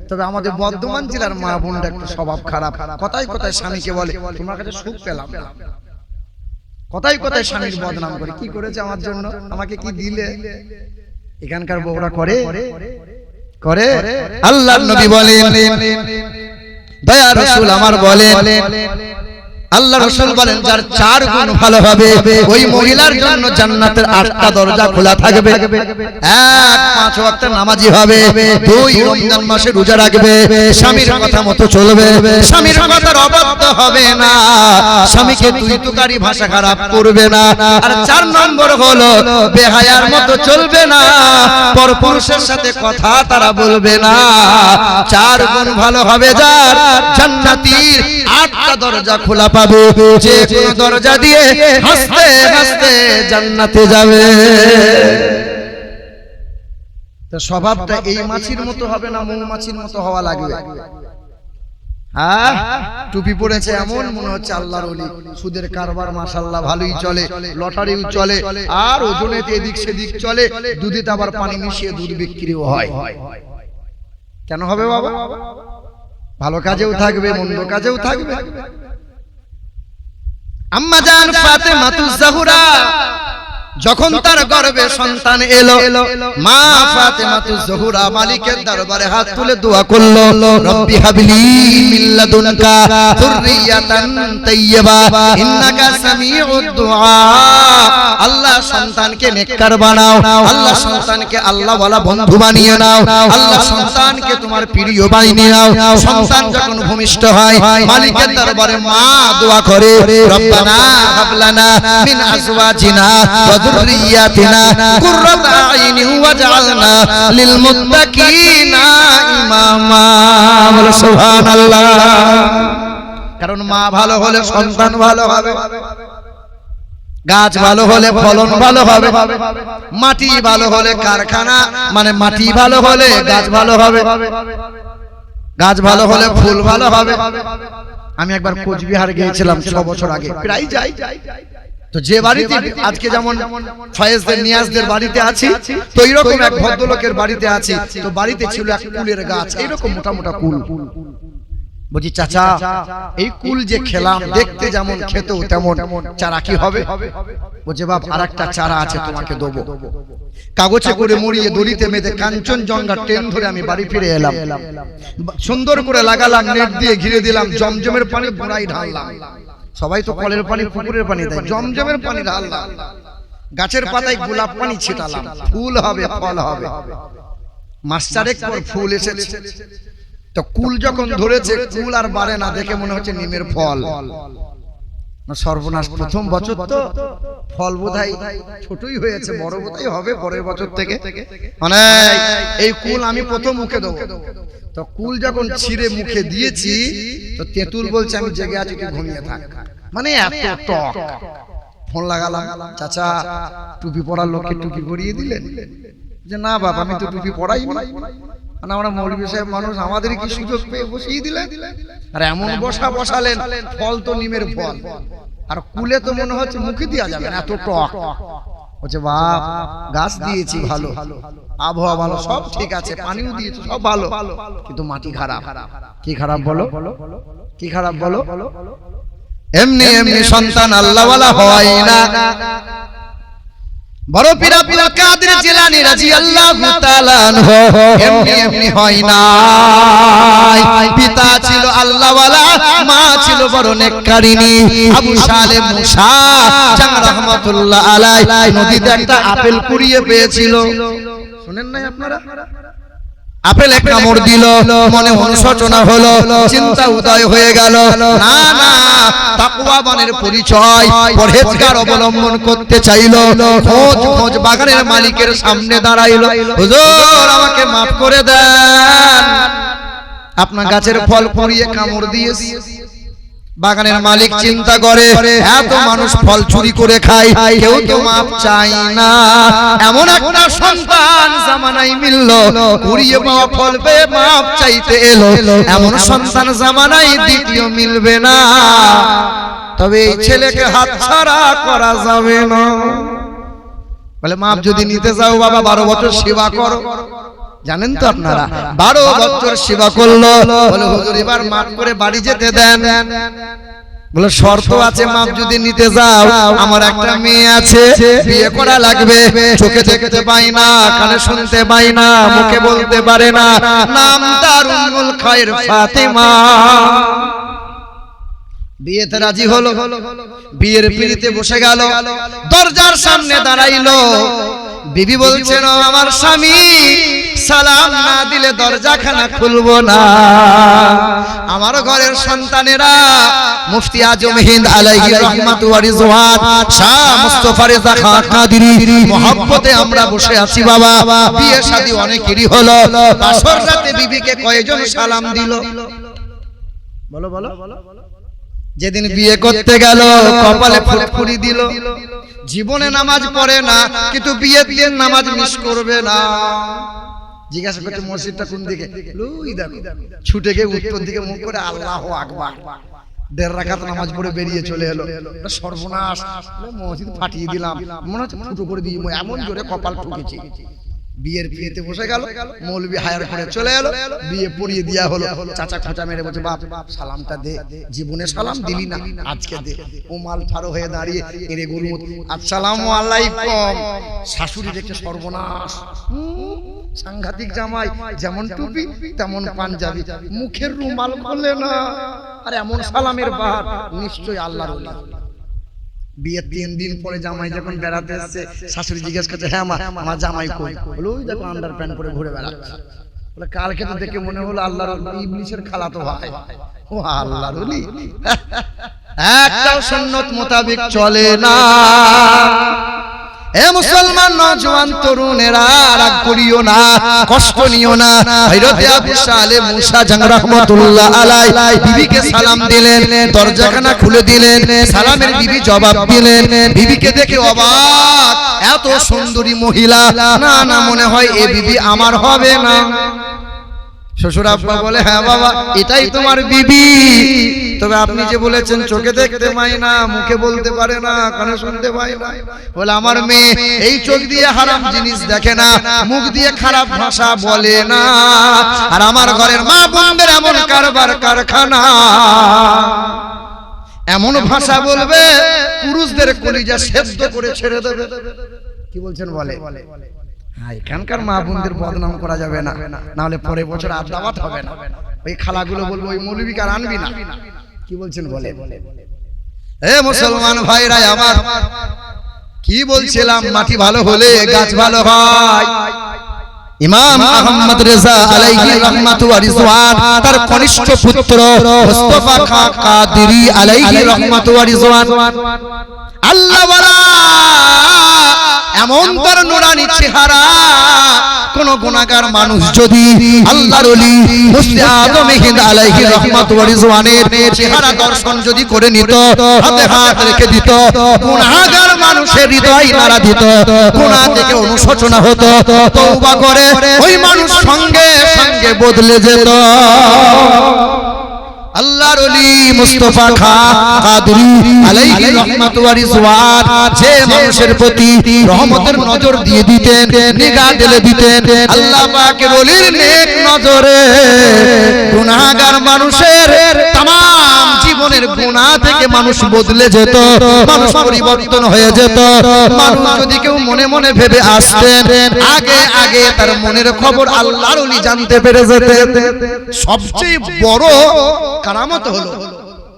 তবে আমাদের বর্ধমান জেলার মা বোনটা একটু স্বভাব খারাপ। কথায় কথায় স্বামীকে বলে তোমার কাছে সুখ পেলাম না, কথায় কথায় স্বামীর বদনাম করে। কি করেছে আমার জন্য, আমাকে কি দিলে? এখানকার বউরা করে করে। আল্লাহর নবী বলেন, দয়া রাসূল আমার বলেন, আল্লাহ রাসূল বলেন যার 4 গুণ ভালো হবে ওই মহিলার জন্য জান্নাতের 8টা দরজা খোলা থাকবে। 1 5 ওয়াক্ত নামাজি হবে, 2 রমজান মাসে রোজা রাখবে, স্বামীর কথা মতো চলবে, স্বামীর কথার অবাধ্য হবে না, স্বামীকে তুই তুকারি ভাষা খারাপ করবে না। আর 4 নম্বর হলো বেহায়ার মতো চলবে না, পরপুরুষের সাথে কথা তারা বলবে না। 4 গুণ ভালো হবে যার, জান্নাতের 8টা দরজা খোলা পাবে, যে কোন দরজা দিয়ে হাসতে হাসতে জান্নাতে যাবে। তো স্বভাবটা এই মাছির মতো হবে না, মৌমাছির মতো হওয়া লাগবে। হ্যাঁ, টুপি পরেছে এমন মনে হচ্ছে আল্লাহর ওলি, সুদের কারবার মাশাআল্লাহ ভালোই চলে, লটারিও চলে, আর ওজনেতে এদিক সেদিক চলে, দুধে আবার পানি মিশিয়ে দুধ বিক্রিও হয়। কেন হবে বাবা? ভালো কাজেও থাকবে, মন্দ কাজেও থাকবে। আম্মা জান ফাতেমাতুজ জাহরা যখন তার গর্ভে সন্তান এলো, মা ফাতেমাতুজ জাহরা মালিকের দরবারে হাত তুলে দোয়া করলো, রব্বি হাবলি মিন লাদুনকা যুররিয়াতান তাইয়্যিবা ইন্নাকা সামিউদ দুআ। আল্লাহ সন্তানকে নেককার বানাও, আল্লাহ সন্তানকে আল্লাহ ওয়ালা বন্ধু বানিয়ে নাও, আল্লাহ সন্তানকে তোমার প্রিয় বানিয়ে নাও। সন্তান যখন ভূমিষ্ঠ হয় মালিকের দরবারে মা দোয়া করে, রব্বানা হাবলানা মিন আজওয়াজিনা ওয়া যুররিয়াতিনা কুররাতা আইনি ওয়াজআলনা লিল মুত্তাকিনা ইমামা। বলো সুবহানাল্লাহ। কারণ মা ভালো হলে সন্তান ভালো হবে, গাছ ভালো হলে ফলন ভালো হবে, মাটি ভালো হলে কারখানা, মানে মাটি ভালো হলে গাছ ভালো হবে, গাছ ভালো হলে ফুল ভালো হবে। আমি একবার কোচবিহার গিয়েছিলাম 6 বছর আগে, প্রায় যাই। তো যে বাড়িতে আজকে যেমন ফয়েজদের নিয়াজদের বাড়িতে আছি, তো এইরকম এক ভদ্রলোকের বাড়িতে আছি। তো বাড়িতে ছিল এক কুলের গাছ, এইরকম মোটা মোটা কুল। বলছি চাচা এই কুল যে খেলাম, দেখতে যেমন খেতেও তেমন, চারা কি হবে? বলছে বাপ আরেকটা চারা আছে তোমাকে দেবো। কাগজে করে মুড়িয়ে দড়িতে বেঁধে কাঞ্চনজঙ্ঘা ট্রেন ধরে আমি বাড়ি ফিরে এলাম। সুন্দর করে লাগালাম, নেট দিয়ে ঘিরে দিলাম, জমজমের পানি গোড়ায় ঢাললাম। সবাই তো কলের পানি পুকুরের পানি দেয়, জমজমের পানি ঢাললাম, গাছের পাতায় গোলাপ পানি ছিটালাম, ফুল হবে ফল হবে। মাস 4 পর ফুল এসেছে। তো কুল যখন ধরেছে, কুল আর বাড়ে না, দেখে মনে হচ্ছে নিমের ফল। সর্বনাশ, প্রথম বছর তো ফল বোধহয় ছোটই হয়েছে, বড় বোধহয় হবে পরের বছর থেকে। মানে এই কুল আমি প্রথম মুখে দেবো। তো কুল যখন ছিঁড়ে মুখে দিয়েছি, তো তেঁতুল বলছে আমি জেগে আছি, তুই ঘুমিয়ে থাক। মানে এত টক। ফোন লাগালাম, চাচা টুপি পরার লোককে টুপি পরিয়ে দিলেন? যে না বাবা আমি তো টুপি পড়াই না, আমরা মৌলভী সাহেব মানুষ, আমাদের কি সুযোগ পেয়ে বসিয়ে দিলেন। আর এমন বসালেন, ফল তো নিমের ফল, আর কুলে তো মনে হচ্ছে মুখে দেওয়া যাবে না, এত টক। বলছে বাপ গাছ দিয়েছি ভালো, আবহাওয়া ভালো, সব ঠিক আছে, পানিও দিয়েছি সব ভালো, কিন্তু মাটি খারাপ। কি খারাপ বলো, কি খারাপ বলো? এমনি এমনি সন্তান আল্লাহওয়ালা হয় না। বড় পীর আব্দুল কাদের জিলানী রাদিয়াল্লাহু তাআলা আনহু এমনি এমনি হয় না। পিতা ছিল আল্লাহওয়ালা, মা ছিল বড় নেককারিনী। আবু সালেম মুসা জান রাহমাতুল্লাহ আলাইহি নদীতে একটা আপেল কুড়িয়ে পেয়েছিল, শুনেন নাই আপনারা? আপেল এক কামড় দিল, মনে অনুশোচনা হলো, চিন্তা উদয় হয়ে গেল, না না তাকওয়াবানের পরিচয়, পরহেজগার অবলম্বন করতে চাইলো। খোঁজ বাগানের মালিকের সামনে দাঁড়াইলো, হুজুর আমাকে maaf করে দেন, আপনার গাছের ফল কুড়িয়ে কামড় দিয়েছি। বাগানের মালিক চিন্তা করে, এত মানুষ ফল চুরি করে খায়, কেউ তো মাপ চাই না, এমন একটা সন্তান জামানায় মিললো, কুড়িয়ে পাওয়া ফল পেয়ে মাপ চাইতে এলো, এমন সন্তান জামানায় দ্বিতীয় মিলবে না। তবে এই ছেলেকে হাতছাড়া করা যাবে না। বলে মাপ যদি নিতে যাও বাবা 12 বছর সেবা করো। জানেন তো আপনারা 12 বছর সেবা করলো, বলে হুজুর এবার মাপ করে বাড়ি যেতে দেন। বলে শর্ত আছে, মাপ যদি নিতে যাও, আমার একটা মেয়ে আছে, বিয়ে করা লাগবে, চোখে দেখতে পাই না, কানে শুনতে পাই না, মুখে বলতে পারে না, নাম তার উম্মুল খায়র ফাতেমা। বিয়েতে রাজি হলো, বিয়ের পিড়িতে বসে গেল, দরজার সামনে দাঁড়াইলো। বিবি বলছেন আমার স্বামী সালাম না দিলে দরজাখানা খুলবো না। আমার ঘরের সন্তানেরা মুফতি আজম হিন্দ আলাইহি রাহমাতু ওয়া রিজওয়ান শাহ মুস্তাফা রেজা খান কাদেরী মহব্বতে আমরা বসে আছি বাবা। বিয়ে শাদী অনেকেরই হলো, বাসর রাতে বিবিকে কয়জন সালাম দিল? বলো বলো। যেদিন বিয়ে করতে গেল কপালে ফুটফুরি দিল, জীবনে নামাজ পড়ে না, কিন্তু বিয়ের দিন নামাজ মিস করবে না। জিজ্ঞাসা করছে মসজিদটা কোন দিকে? ওই দেখো। ছুটে গিয়ে উত্তর দিকে মুখ করে আল্লাহু আকবার, 1.5 রাকাত নামাজ পড়ে বেরিয়ে চলে এলো। সর্বনাশ, মসজিদ ফাটিয়ে দিলাম, মনে হচ্ছে ফুটো করে দিই, এমন জোরে কপাল ঠুকেছি। বিয়ের বিয়েতে বসে গেল, মৌলবি হায়ার করে চলে এলো, বিয়ে পড়িয়ে দেওয়া হলো। চাচা খোঁচা মেরে বলছে বাপ সালামটা দে, জীবনে সালাম দিলি না, আজকে দে। ও মাল ঠাড়ো হয়ে দাঁড়িয়ে এরে গুরুমত আসসালামু আলাইকুম। শাশুড়ি দেখে সর্বনাশ, সাংঘাতিক জামাই, যেমন টুপি তেমন পাঞ্জাবি, মুখের রুমাল খোলে না, আর এমন সালামের বাহার, নিশ্চয়ই আল্লাহর ওলি। বিয়ের 3 দিন পরে জামাই যখন বেড়াতে এসেছে, শাশুড়ি জিজ্ঞেস করছে হ্যাঁ মা আমার জামাই কই? বলে ওই দেখো আন্ডার প্যান্ট পরে ঘুরে বেড়াচ্ছে। বলে কালকে তো দেখে মনে হলো আল্লাহর ইবলিসের খালাতো ভাই। ও আল্লাহর ওলি, একটাও সুন্নত মোতাবেক চলে না। এ মুসলমান নওজোয়ান তরুণেরা রাগ করিও না, কষ্ট নিও না। হযরতে আবু সালেম মুসা জান রাহমাতুল্লাহ আলাইহি বিবিকে সালাম দিলেন, দরজাখানা খুলে দিলেন, সালামের বিবি জবাব দিলেন। বিবিকে দেখে অবাক, এত সুন্দরী মহিলা, না না মনে হয় এ বিবি আমার হবে না। শ্বশুর আব্বা বলে হ্যাঁ বাবা এটাই তোমার বিবি, তবে আপনি যে বলেছেন চোখে দেখতে পাই না, মুখে বলতে পারে না, কানে শুনতে পাই না। বলে আমার মেয়ে এই চোখ দিয়ে হারাম জিনিস দেখে না, মুখ দিয়ে খারাপ ভাষা বলে না, আর আমার ঘরের মা বোনদের এমন কারবার কারখানা, এমন ভাষা বলবে পুরুষদের কলিজা সেদ্ধ করে ছেড়ে দেবে। কি বলছেন বলে? এখানকার মা বোনদের বদনাম করা যাবে না, না হলে পরের বছর আর দাওয়াত হবে না। ওই খালাগুলো বলবো ওই মৌলবীকে আর আনবি না। কি বলছেন বলে? এ মুসলমান ভাইরা আমার, কি বলছিলাম? মাটি ভালো হলে গাছ ভালো হয়। ইমাম আহমদ রেজা আলাইহি রাহমাতু ওয়া রিজওয়ান তার কনিষ্ঠ পুত্র মুস্তাফা খান কাদেরী আলাইহি রাহমাতু ওয়া রিজওয়ান আল্লাহ ওয়ালা, এমন তার নুরানি চেহারা, কোন গুনাহগার মানুষ যদি আল্লাহর ওলি মুফতি আজম হিন্দ আলাইহি রাহমাত ওয়া রিজওয়ানের চেহারা দর্শন যদি করে নিত, হাতে হাত রেখে দিত, গুনাহগার মানুষের হৃদয় নাড়া দিত, গুনাহ থেকে অনুশোচনা হতো, তওবা করে ওই মানুষ সঙ্গে সঙ্গে বদলে যেত। আল্লাহর ওলি মুস্তাফা কাদরি আলাইহি রাহমাত ওয়া রিজওয়ান যে মানুষের প্রতি রহমতের নজর দিয়ে দিতেন, নিগাহ ঢেলে দিতেন, আল্লাহ পাকের ওলির নেক নজরে গুনাহগার মানুষের तमाम জীবনের গুনাহ থেকে মানুষ বদলে যেত, মানুষ পরিবর্তন হয়ে যেত। মানুষ যদি কেউ মনে মনে ভেবে আসতেন, আগে আগে তার মনের খবর আল্লাহর ওলি জানতে পেরে যেতেন। সবচেয়ে বড় কারামত হলো,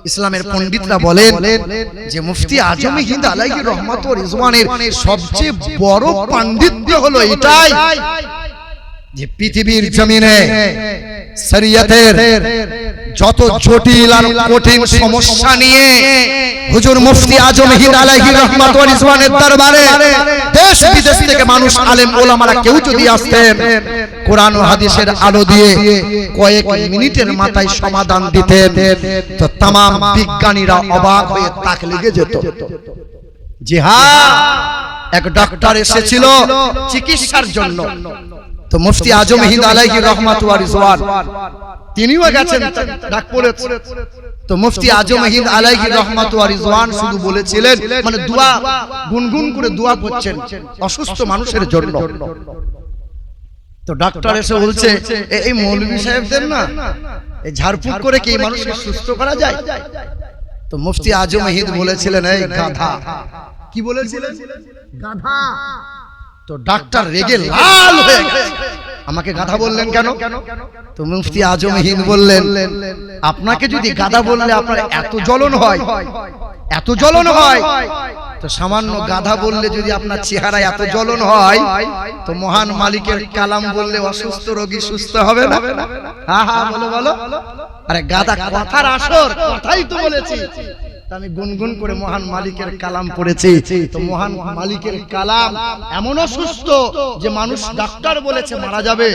ইসলামের পণ্ডিতরা বলেন যে মুফতি আজম হিন্দ আলাইহি রাহমাত ওয়া রিজওয়ানের সবচেয়ে বড় পাণ্ডিত্য হলো এটাই যে পৃথিবীর জমিনে শরীয়তের যত জটিল আর কঠিন সমস্যা নিয়ে হুজুর মুফতি আজম হিন্দ আলাইহি রাহমাত ওয়া রিজওয়ানের দরবারে দেশ বিদেশ থেকে মানুষ আলেম ওলামারা কেউ যদি আসতেন, কোরআন ও হাদিসের আলো দিয়ে কয়েক মিনিটের মাথায় সমাধান দিতেন, তো तमाम বিজ্ঞানীরা অবাক হয়ে তাক লেগে যেত। জি হ্যাঁ, এক ডাক্তার এসেছিল চিকিৎসার জন্য, তো মুফতি আজম হিন্দ আলাইহি রাহমাত ওয়া রিজওয়ান তিনিও গেছেন ডাক্তার। তো মুফতি আজম হিন্দ আলাইহি রাহমাত ওয়া রিজওয়ান শুধু বলেছিলেন, মানে দোয়া গুনগুন করে দোয়া করছেন অসুস্থ মানুষের জন্য। তো ডাক্তার এসে বলছে, এই মৌলভী সাহেবদের না এই ঝাড়ফুঁক করে কি মানুষকে সুস্থ করা যায়? তো মুফতি আজম হিন্দ বলেছিলেন, এই গাধা। কি বলেছিলেন? গাধা। তো ডাক্তার রেগে লাল হয়ে গেছে, আমাকে গাধা বললেন কেন? তো মুফতি আজম হিন্দ বললেন, আপনাকে যদি গাধা বললে আপনার এত জ্বলন হয়, এত জ্বলন হয়, তো সামান্য গাধা বললে যদি আপনার চেহারায় এত জ্বলন হয়, তো মহান মালিকের কালাম বললে অসুস্থ রোগী সুস্থ হবে না? হ্যাঁ হ্যাঁ বলো বলো। আরে গাধা কথার আসর, কথাই তো বলেছি। আমি গুনগুন করে মহান মালিকের কালাম পড়েছি, তো মহান মালিকের কালাম এমন অসুস্থ যে মানুষ ডাক্তার বলেছে মারা যাবে,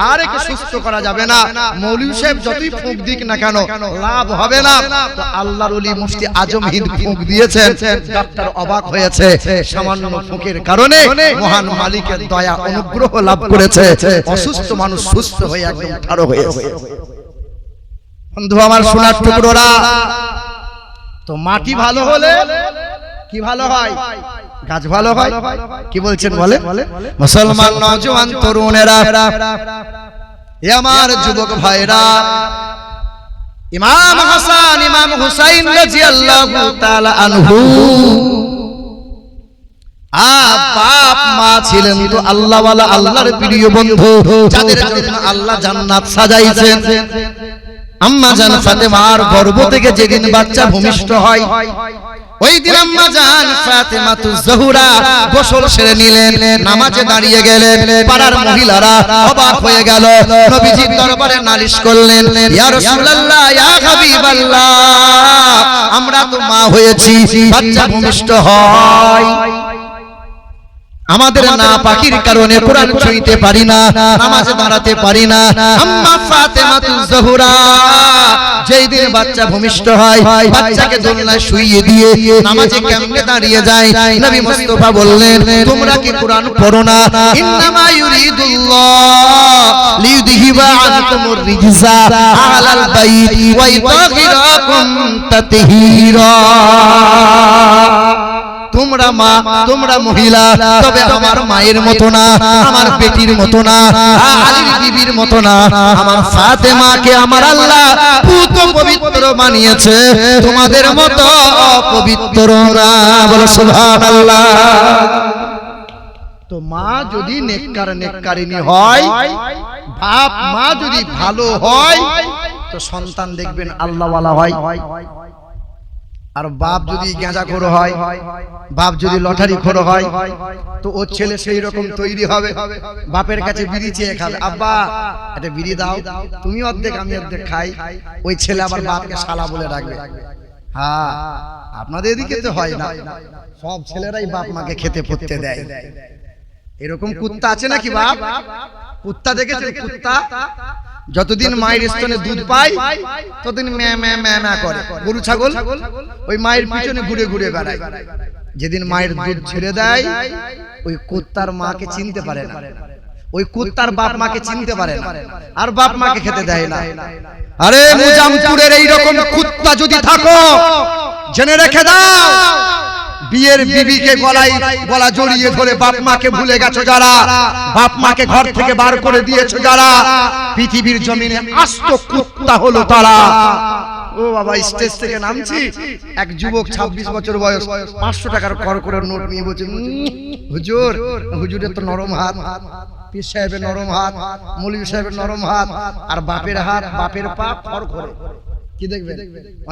আর একে সুস্থ করা যাবে না। মৌলভী সাহেব যতই ফুঁক দিক না কেন লাভ হবে না। তো আল্লাহর ওলি মুফতি আজম হিন্দ ফুঁক দিয়েছেন, ডাক্তার অবাক হয়েছে, সামান্য ফুঁকের কারণে মহান মালিকের দয়া অনুগ্রহ লাভ করেছে, অসুস্থ মানুষ সুস্থ হয়ে একদম ঠাড়ো হয়েছে। বন্ধু আমার সোনার টুকরোরা, তো মাটি ভালো হলে কি ভালো হয়? গাছ ভালো হয়। কি বলছেন বলে? মুসলমান নওজোয়ান তরুণেরা, এ আমার যুবক ভাইরা, ইমাম হাসান ইমাম হুসাইন রাদিয়াল্লাহু তাআলা আনহু বাপ মা ছিলেন তো আল্লাহওয়ালা, আল্লাহর প্রিয় বন্ধু, যাদের জন্য আল্লাহ জান্নাত সাজাইছেন। আম্মা জান ফাতেমার গর্ভ থেকে যেদিন বাচ্চা ভূমিষ্ঠ হয়, ওই দিন আম্মা জান ফাতেমাতুজ জোহরা গোসল সেরে নিলেন, নামাজে দাঁড়িয়ে গেলেন। পাড়ার মহিলারা অবাক হয়ে গেল, নবীজির দরবারে নালিশ করলেন, ইয়া রাসূলুল্লাহ, ইয়া হাবিবাল্লাহ, আমরা তো মা হয়েছি, বাচ্চা ভূমিষ্ঠ হয়, আমাদের না পাখির কারণে কোরআন ছুঁইতে পারি না, নামাজে দাঁড়াতে পারি না। আম্মা ফাতেমাতুজ জোহরা যেই দিন বাচ্চা ভূমিষ্ঠ হয়, বাচ্চাকে দোলনায় শুইয়ে দিয়ে নামাজে কেমনে দাঁড়িয়ে যায়? নবী মুস্তাফা বললেন, তোমরা কি কোরআন পড়ো না? ইন্নামা ইউরিদুল্লাহ লিইউযহিবা আনকুমুর রিজসা আলাল বাইত ওয়া ইতাহিরাকুম তাতহীরা। তোমরা মা, তোমরা মহিলা, তবে আমার মায়ের মতো না, আমার বেটির মতো না, আলীর বিবির মতো না। আমার ফাতেমাকে আমার আল্লাহ পুত পবিত্র বানিয়েছে, তোমাদের মতো অপবিত্র না। বলো সুবহানাল্লাহ। তো মা যদি নেককার নেককারিনী হয়, বাপ মা যদি ভালো হয়, তো সন্তান দেখবেন আল্লাহওয়ালা হয়। আর বাপ যদি গাঁজাখোর হয়, বাপ যদি লটারি খোর হয়, তো ওর ছেলে সেই রকম তৈরি হবে। বাপের কাছে বিড়ি চেয়ে খাবে, আব্বা একটা বিড়ি দাও, তুমি অর্ধেক আমি অর্ধেক খাই। ওই ছেলে আবার বাপকে শালা বলে ডাকবে। হ্যাঁ, আপনাদের এদিকে তো হয় না, সব ছেলেরাই বাপ মাকে খেতে পড়তে দেয়। এরকম কুত্তা আছে নাকি বাপ? কুত্তা দেখেছেন? কুত্তা যতদিন মায়ের স্তনে দুধ পায় ততদিন ম্যা ম্যা ম্যা ম্যা করে। গরু ছাগল ওই মায়ের পিছনে ঘুরে ঘুরে বেড়ায়। যেদিন মায়ের দুধ ছেড়ে দেয় ওই কুত্তার মাকে চিনতে পারে না, ওই কুত্তার বাপ মাকে চিনতে পারে না, আর বাপ মাকে খেতে দেয় না। আরে মুজামপুরের এইরকম কুত্তা যদি থাকো জেনে রেখে দাও, বিয়ের বিবিকে গলা জড়িয়ে ধরে বাপ মাকে ভুলে গেছো যারা, বাপ মাকে ঘর থেকে বার করে দিয়েছো যারা, পৃথিবীর জমিনে আস্ত কুত্তা হলো তারা। ও বাবা, স্টেজ থেকে নামছি, এক যুবক 26 বছর বয়স 500 টাকার করকরের নোট নিয়ে বলছে, হুজুর, হুজুরের তো নরম হাত, পীর সাহেবের নরম হাত, মৌলভী সাহেবের নরম হাত, আর বাপের হাত, বাপের পা খড়খড়ে। কি দেখবেন,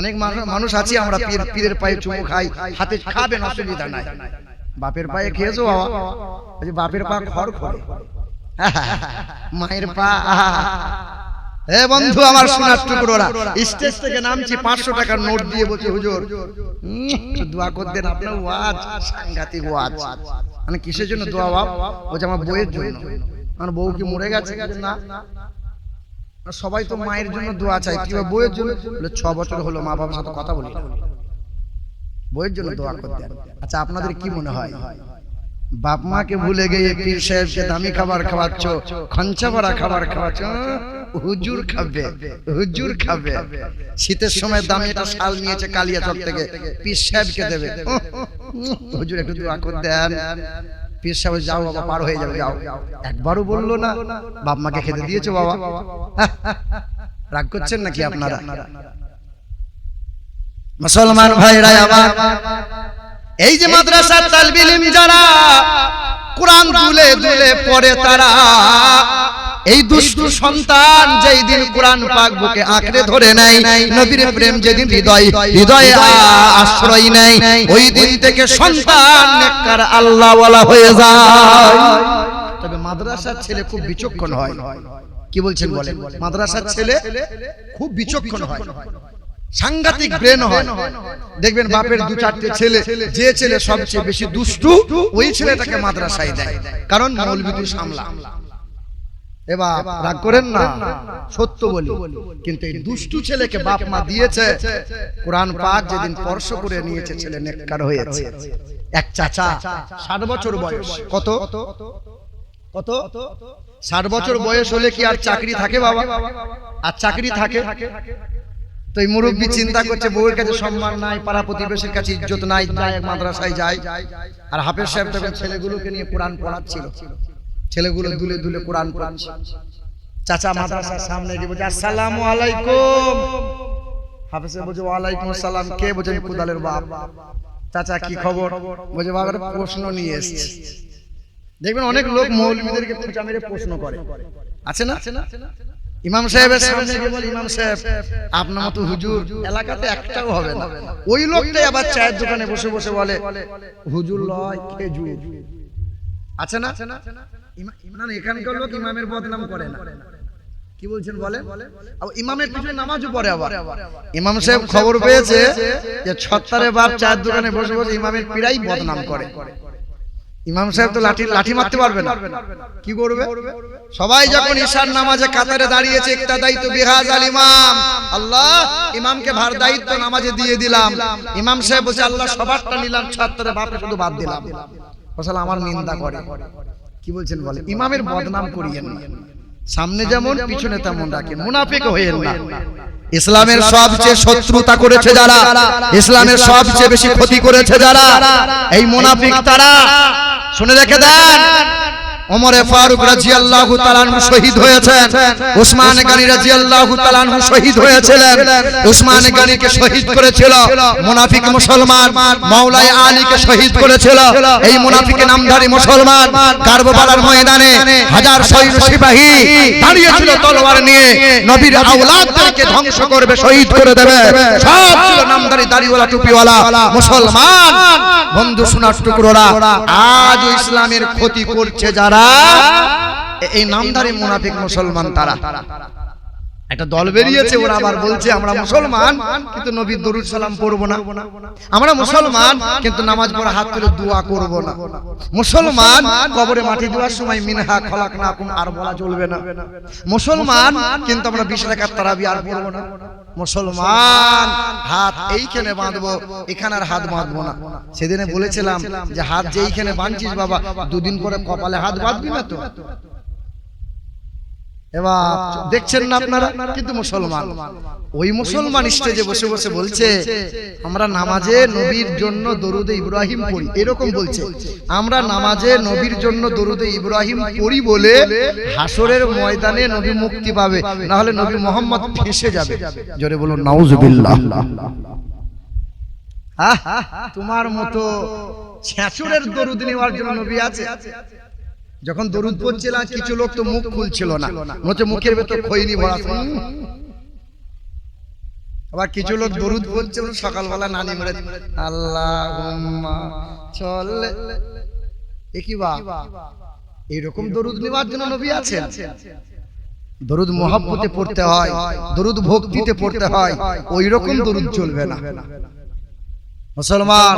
অনেক মানুষ আছে আমরা পীরের পায়ে চুমু খাই, হাতে খাবেন অসুবিধা নাই, বাপের পায়ে খেয়েছো বাবা, বাপের পা খড়খড়ে, মায়ের পা। হে বন্ধু আমার সোনার টুকরোরা, স্টেজ থেকে নামছি 500 টাকার নোট দিয়ে বলছে, হুজুর দোয়া করে দেন, আপনার ওয়াজ সাংঘাতিক ওয়াজ। মানে কিসের জন্য দোয়া বাবা? বলছে আমার বউয়ের জন্য। আমার বউ কি মরে গেছে? না, সবাই তো মায়ের জন্য দোয়া চায়, কি বউয়ের জন্য? বলে 6 বছর হলো মা বাবার সাথে কথা বলি, বউয়ের জন্য দোয়া করতে। আচ্ছা আপনাদের কি মনে হয়, বাপ মাকে ভুলে গিয়ে পীর সাহেবকে দামি খাবার খাওয়াচ্ছ, খঞ্চা ভরা খাবার খাওয়াচ্ছ? হুজুর খাবে, হুজুর খাবে। শীতের সময় দামি একটা শাল নিয়েছে কালিয়াচক থেকে, পীর সাহেবকে দেবে, হুজুর একটু দোয়া করে দেন। পীর সাহেব, যাও বাবা পার হয়ে যাবে, যাও। একবারও বললো না বাপ মাকে খেতে দিয়েছো বাবা? রাগ করছেন নাকি আপনারা? মুসলমান ভাইরা আমার, এই যে মাদ্রাসার তালবিল ইলম যারা কোরআন দুলে দুলে পড়ে তারা, এই দুষ্টু সন্তান যেই দিন কোরআন পাক বুকে আঁকড়ে ধরে নেয়, নবীর প্রেম যেদিন হৃদয়ে আশ্রয় নেয়, ওই দিন থেকে সন্তান নেককার আল্লাহওয়ালা হয়ে যায়। তবে মাদ্রাসার ছেলে খুব বিচক্ষণ হয়। কি বলছেন বলেন? মাদ্রাসার ছেলে খুব বিচক্ষণ হয়, সাংঘাতিক ব্রেন হয়। দেখবেন বাপের 2-4টে ছেলে, যে ছেলে সবচেয়ে বেশি দুষ্টু ওই ছেলেটাকে মাদ্রাসায় দেয়, কারণ মৌলবি সামলা। এবার রাগ করেন না, সত্য বলি, কিন্তু এই দুষ্টু ছেলেকে বাপ মা দিয়েছে, কোরআন পাক যেদিন স্পর্শ করে নিয়েছে ছেলে নেককার হয়েছে। এক চাচা 60 বছর বয়স, কত 60 বছর বয়স হলে কি আর চাকরি থাকে বাবা? আর চাকরি থাকে তো এই মুরব্বী চিন্তা করছে বউয়ের কাছে সম্মান নাই, পাড়া প্রতিবেশীর কাছে ইজ্জত নাই, যায় মাদ্রাসায় যায়। আর হাফেজ সাহেব তখন ছেলেগুলোকে নিয়ে কোরআন পড়াচ্ছিল, ছেলেগুলো দুলে দুলে কোরআন পড়ছে। চাচা মাদ্রাসার সামনে গিয়ে বলছে, আসসালামু আলাইকুম। হাফেজ সাহেব বলছে, ওয়ালাইকুম আসসালাম। কে? বলছে, আমি কুদালের বাপ। চাচা কি খবর? বলছে, বাবার প্রশ্ন নিয়ে এসেছে। দেখবেন অনেক লোক মৌলবীদেরকে খোঁচা মেরে প্রশ্ন করে, আছে না? ইমাম সাহেবের সামনে গিয়ে বলে, ইমাম সাহেব আপনার মতো হুজুর এলাকাতে একটাও হবে না। ওই লোকটাই আবার চায়ের দোকানে বসে বসে বলে, হুজুর লয় খেজুর, আছে না? এখানকার লোক ইমামের বদনাম করে না। কি বলছেন বলেন? ইমামের পিছনে নামাজও পড়ে। আবার ইমাম সাহেব খবর পেয়েছে যে ছত্তারে বাপ চায়ের দোকানে বসে বসে ইমামের পীরাই বদনাম করে। ইমাম সাহেব তো লাঠি মারতে পারবে না, কি করবে? সবাই যখন ঈশার নামাজে কাতারে দাঁড়িয়েছে, ইক্তাদাইতু বিহাযাল ইমাম, আল্লাহ ইমামকে ভার দায়িত্ব নামাজে দিয়ে দিলাম। ইমাম সাহেব বলছে, আল্লাহ সবারটা নিলাম, ছত্তারে বাপে শুধু বাদ দিলাম। আসলে আমার নিন্দা করে। কি বলছেন বলে? ইমামের বদনাম করিয়েন না, সামনে যেমন পিছনে তেমন রাখেন, মুনাফিক হইেন না। ইসলামের সবচেয়ে শত্রুতা করেছে যারা, ইসলামের সবচেয়ে বেশি ক্ষতি করেছে যারা, এই মুনাফিক তারা। শুনে রেখে দেন, ওমর ফারুক রাদিয়াল্লাহু তাআলা আনহু শহীদ হয়েছেন, উসমান গনি রাদিয়াল্লাহু তাআলা আনহু শহীদ হয়েছিলেন। উসমান গনিকে শহীদ করেছিল মুনাফিক মুসলমান, মাওলাই আলীকে শহীদ করেছিল এই মুনাফিক নামধারী মুসলমান। কারবালার ময়দানে হাজার সৈন্য সিপাহী দাঁড়িয়েছিল তলোয়ার নিয়ে, নবীর আওলাদদেরকে ধ্বংস করবে, শহীদ করে দেবে। সব ছিল নামধারী দাড়িওয়ালা টুপিওয়ালা মুসলমান। বন্ধু সোনার টুকরোরা, আজ ইসলামের ক্ষতি করছে যারা, এই নামধারী মুনাফিক মুসলমান তারা। একটা দল বেরিয়েছে, ওরা আবার বলছে আমরা মুসলমান কিন্তু নবীর দরুদ সালাম পড়বো না, আমরা মুসলমান কিন্তু নামাজ পড়া হাত তুলে দোয়া করব না, মুসলমান কবরে মাটি দেওয়ার সময় মিনহা খলাকনাকুম আর বলা চলবে না, মুসলমান কিন্তু আমরা 20 রাকাত তারাবি আর পড়বো না, মুসলমান হাত এইখানে বাঁধবো, এখানে আর হাত বাঁধবো না। সেদিনে বলেছিলাম যে হাত যেইখানে বাঁধছিস বাবা, দুদিন পরে কপালে হাত বাঁধবি না তো। এবার দেখছেন না আপনারা, কিন্তু মুসলমান, ওই মুসলমান স্টেজে বসে বসে বলছে আমরা নামাজে নবীর জন্য দরুদে ইব্রাহিম পড়ি, এরকম বলছে আমরা নামাজে নবীর জন্য দরুদে ইব্রাহিম পড়ি বলে হাসরের ময়দানে নবী মুক্তি পাবে, না হলে নবী মোহাম্মদ ফেঁসে যাবে। জোরে বলুন নাউজুবিল্লাহ। তোমার মতো ছেঁচুরের দরুদ নেওয়ার জন্য নবী আছে। যখন দরুদ পড়ছিলাম কিছু লোক তো মুখ খুলছিল না, নচে মুখের ভেতর খৈনি ভরা, আবার কিছু লোক দরুদ পড়ছে সকালবেলা নানি মেরে আল্লাহুম্মা চলে, এ কি বা এরকম দরুদ নেওয়ার জন্য নবী আছেন। দরুদ মহব্বতে পড়তে হয়, দরুদ ভক্তিতে পড়তে হয়, ওই রকম দরুদ চলবে না। মুসলমান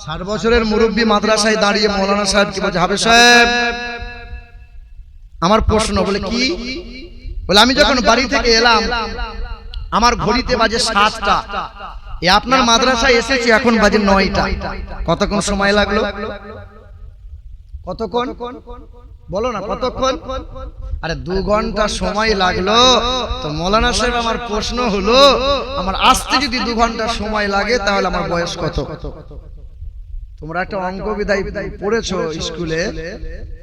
60 বছরের মুরব্বী মাদ্রাসায় দাঁড়িয়ে মৌলানা সাহেব কি বলছে, হাফেজ সাহেব আমার প্রশ্ন, বলে কি, বলে আমি যখন বাড়ি থেকে এলাম আমার ঘড়িতে বাজে 7টা, এ আপনার মাদ্রাসায় এসেছি এখন বাজে 9টা, কতক্ষণ সময় লাগলো? কতক্ষণ বলো না, কতক্ষণ? আরে 2 ঘন্টা সময় লাগলো। তো মৌলানা সাহেব আমার প্রশ্ন হলো, আমার আসতে যদি 2 ঘন্টা সময় লাগে তাহলে আমার বয়স কত? তোমরা একটা অঙ্ক বিদায় পড়েছো স্কুলে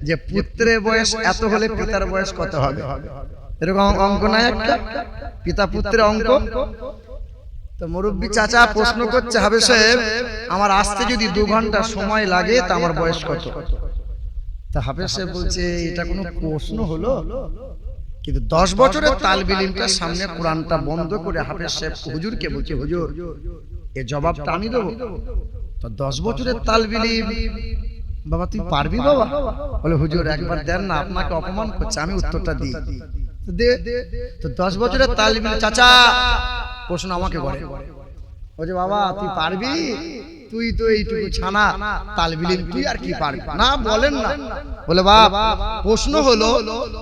যে পুত্রের বয়স এত হলে পিতার বয়স কত হবে, এরকম অঙ্ক নাই একটা পিতা পুত্রের অঙ্ক। তো মুরব্বী চাচা প্রশ্ন করছে, হাফেজ সাহেব আমার আসতে যদি 2 ঘন্টা সময় লাগে তা আমার বয়স কত? তা হাফেজ সাহেব বলছে এটা কোনো প্রশ্ন হলো? কিন্তু 10 বছরের তালবে ইলমটার সামনে কোরআনটা বন্ধ করে হাফেজ সাহেব হুজুরকে বলছে, হুজুর এর জবাবটা আমি দেবো। তো 10 বছরের তালবে ইলম, বাবা তুই পারবি বাবা? বলে হুজুর একবার দেন না, আপনাকে অপমান করছে, আমি উত্তরটা দিই। দে। তো 10 বছরের তালবে ইলম চাচা প্রশ্ন আমাকে করে, বলছে বাবা তুই পারবি? তুই তো এইটুকু ছানা তালবে ইলম, তুই আর কি পারবি? না বলেন না। বলে বাপ প্রশ্ন হলো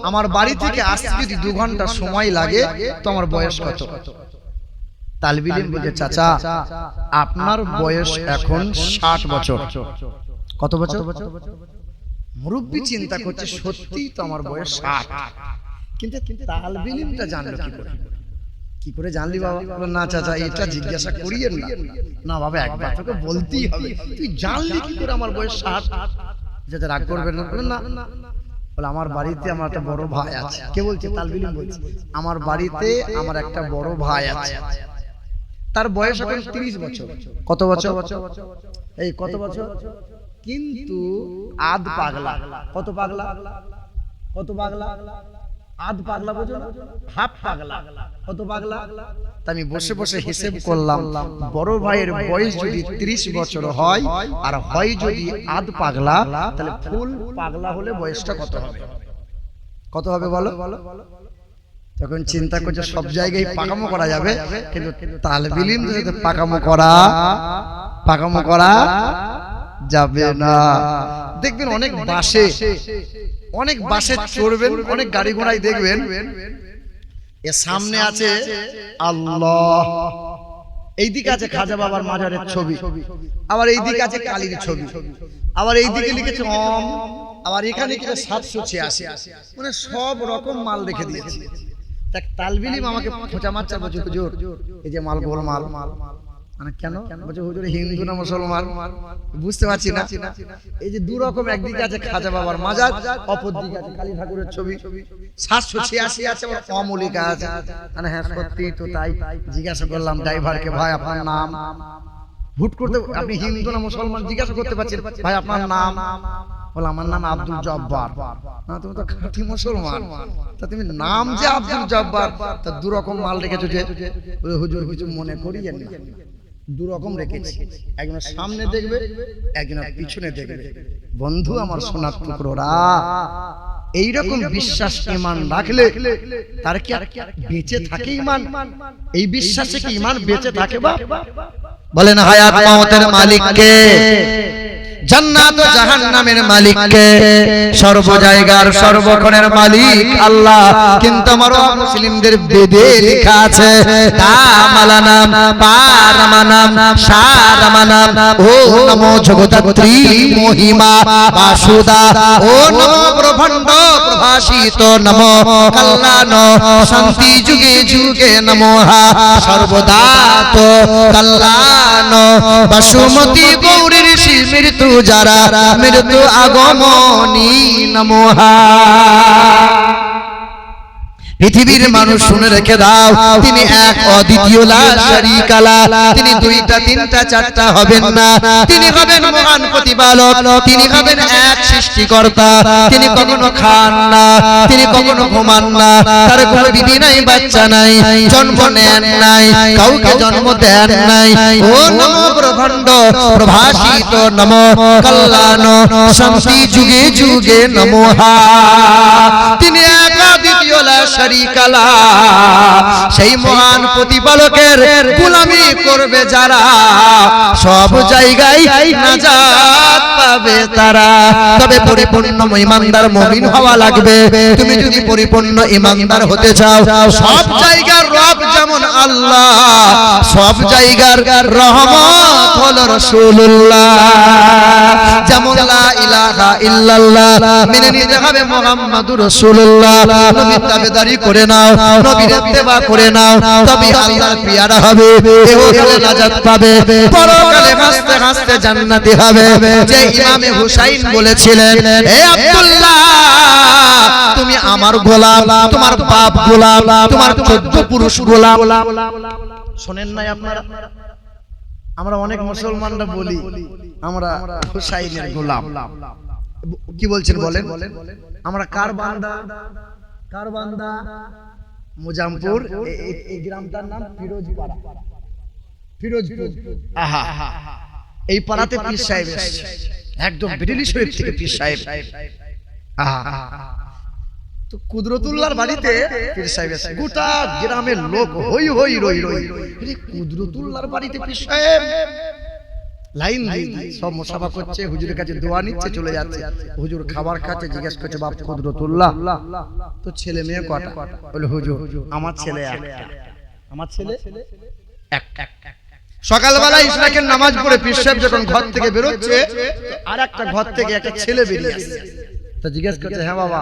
আমার বাড়ি থেকে আসতে যদি 2 ঘন্টা সময় লাগে তো আমার বয়স কত? তালবে ইলম বলছে চাচা আপনার বয়স এখন 60 বছর। কত বছর? মুরব্বী চিন্তা করছে সত্যি তো আমার বয়স 60, কিন্তু তালবে ইলমটা জানলো কি করে? কি করে জানলি বাবা? না চাচা এটা জিজ্ঞাসা করিয়েন না। না বাবা একবার তোকে বলতেই হবে, তুই জানলি কি করে আমার বয়স 60? যাতে রাগ করবেন না। বলে আমার বাড়িতে আমার একটা বড় ভাই আছে। কে বলছে? তালবে ইলম বলছে। আমার বাড়িতে আমার একটা বড় ভাই আছে, তার বয়স এখন 30 বছর। কত বছর? এই কত বছর? কিন্তু আধ পাগলা। কত পাগলা? কত পাগলা? আধ পাগলা বোঝো না, হাফ পাগলা। কত পাগলা? আমি বসে বসে হিসেব করলাম, বড় ভাইয়ের বয়স যদি 30 বছর হয় আর হয় যদি আধ পাগলা, তাহলে ফুল পাগলা হলে বয়সটা কত হবে? কত হবে বলো? তখন চিন্তা করছে সব জায়গায় পাকামো করা যাবে, কিন্তু তালবে ইলম যদি পাকামো করা যাবে না। দেখবেন অনেক বাসে চড়বেন, অনেক গাড়ি ঘোড়ায় দেখবেন এর সামনে আছে আল্লাহ, এইদিকে আছে খাজা বাবার মাজারের ছবি, আবার এইদিকে আছে কালীর ছবি, আবার এইদিকে লিখেছে ওম, আবার এখানে লিখেছে 786, মানে সব রকম মাল রেখে দিয়েছে। দেখ তালবে ইলম আমাকে খোঁচা মারছে, বলছে হুজুর এই যে মাল গোলমাল। মানে কেন? বলছে হুজুর হিন্দু না মুসলমান বুঝতে পারছি না। এই যে 2 রকম, একদিকে আছে খাজা বাবার মাজার, অপর দিকে আছে কালী ঠাকুরের ছবি, 786 আছে, আবার অমলিকা আছে। মানে হ্যাঁ সত্যি তো তাই। জিজ্ঞাসা করলাম ড্রাইভারকে, ভাই আপনার নাম? হুট করতে আপনি হিন্দু না মুসলমান জিজ্ঞাসা করতে পারছেন, ভাই আপনার নাম? বলে আমার নাম আব্দুল জব্বার। না তুমি তো খাঁটি মুসলমান, তা তুমি নাম যে আব্দুল জব্বার, তা 2 রকম মাল রেখেছো যে? হুজুর কিছু মনে করিয়েন না, 2 রকম রেখেছি, একজনের সামনে দেখবে, একজনের পিছনে দেখবে। বন্ধু আমার সোনার টুকরোরা, এইরকম বিশ্বাস ঈমান রাখলে তার কি আর বেঁচে থাকে ঈমান? এই বিশ্বাসে কি ঈমান বেঁচে থাকে? বাপ বলেন হায়াত মাউতের মালিক কে? জান্নাত ও জাহান্নামের মালিক কে? সর্ব জায়গার সর্বক্ষণের মালিক আল্লাহ। কিন্তু আমার মুসলিমদের বেদে লেখা আছে কামালানাম পারামানাম সারামানাম ও নমো জগদ্ধাত্রী মহিমা বাসুদা ও নমো ব্রহ্মাণ্ড প্রভাসিত নমো কল্যাণ শান্তি যুগে যুগে নমঃ সর্বদা তো কল্যাণ বাসুমতী গৌরীর ঋষি মৃত্যু যারা মৃত্যু আগমনী নমঃ। পৃথিবীর মানুষ শুনে রেখে দাও, তিনি এক অদ্বিতীয় লা শারীকা লাহ। তিনি দুইটা তিনটা চারটা হবেন না, তিনি হবেন মহান প্রতিপালক, তিনি হবেন এক সৃষ্টিকর্তা। তিনি কখনো খান না, তিনি কখনো ঘুমান না, তার কোনো বিবি নাই, বাচ্চা নাই, জন্ম নেন নাই, কাউকে জন্ম দেন নাই। ও নমো ব্রহ্মাণ্ড প্রভাসিত নমো কল্যাণ শান্তি যুগে যুগে নমঃ। তিনি এক অদ্বিতীয় লা শারীকা লাহ। সেই মহান প্রতিপালকের গোলামি করবে যারা, সব জায়গায় নাজাত পাবে তারা। তবে পরিপূর্ণ ঈমানদার মুমিন হওয়া লাগবে। তুমি যদি পরিপূর্ণ ঈমানদার হতে চাও, সব জায়গার রব যেমন আল্লাহ, সব জায়গার রহমত হলো রাসূলুল্লাহ। যেমন লা ইলাহা ইল্লাল্লাহ মেনে নিতে হবে মুহাম্মাদুর রাসূলুল্লাহ। নবীর তাবেদারি করে নাও, নবীর ইত্তেবা করে নাও, তবে আল্লাহর পিয়ারা হবে, ইহকালে নাজাত পাবে, পরকালে হাসতে হাসতে জান্নাতি হবে। যে ইমামে হুসাইন বলেছিলেন, হে আব্দুল্লাহ তুমি আমার গোলাম, তোমার বাপ গোলাম, তোমার 14 পুরুষ গোলাম। শুনেন নাই আপনারা? আমরা অনেক মুসলমানরা বলি আমরা হুসাইনের গোলাম। কি বলছেন বলেন? আমরা কার বান্দা? কার বান্দা? মুজামপুর, এই গ্রামটার নাম ফিরোজপাড়া। ফিরোজপুর, আহা, এই পাড়াতে পীর সাহেব এসেছে, একদম বেরেলি শরীফ থেকে পীর সাহেব। আহা, তো কুদরতুল্লাহর বাড়িতে পীর সাহেব এসেছে। গোটা গ্রামের লোক হই হই রই রই, কুদরতুল্লাহর বাড়িতে পীর সাহেব। লাইন সব মুসাফা করছে, হুজুরের কাছে দোয়া নিচ্ছে, চলে যাচ্ছে। হুজুর খাবার খাচ্ছে, জিজ্ঞেস করছে বাপ কুদরতুল্লাহ তো ছেলে মেয়ে কটা? বলে হুজুর আমার ছেলে একটা। আমার ছেলে একটা। সকালবেলা ইশরাকের নামাজ পড়ে পীর সাহেব যখন ঘর থেকে বেরোচ্ছে, আর একটা ঘর থেকে একটা ছেলে বেরিয়ে আসছে। তো জিজ্ঞেস করছে, হ্যাঁ বাবা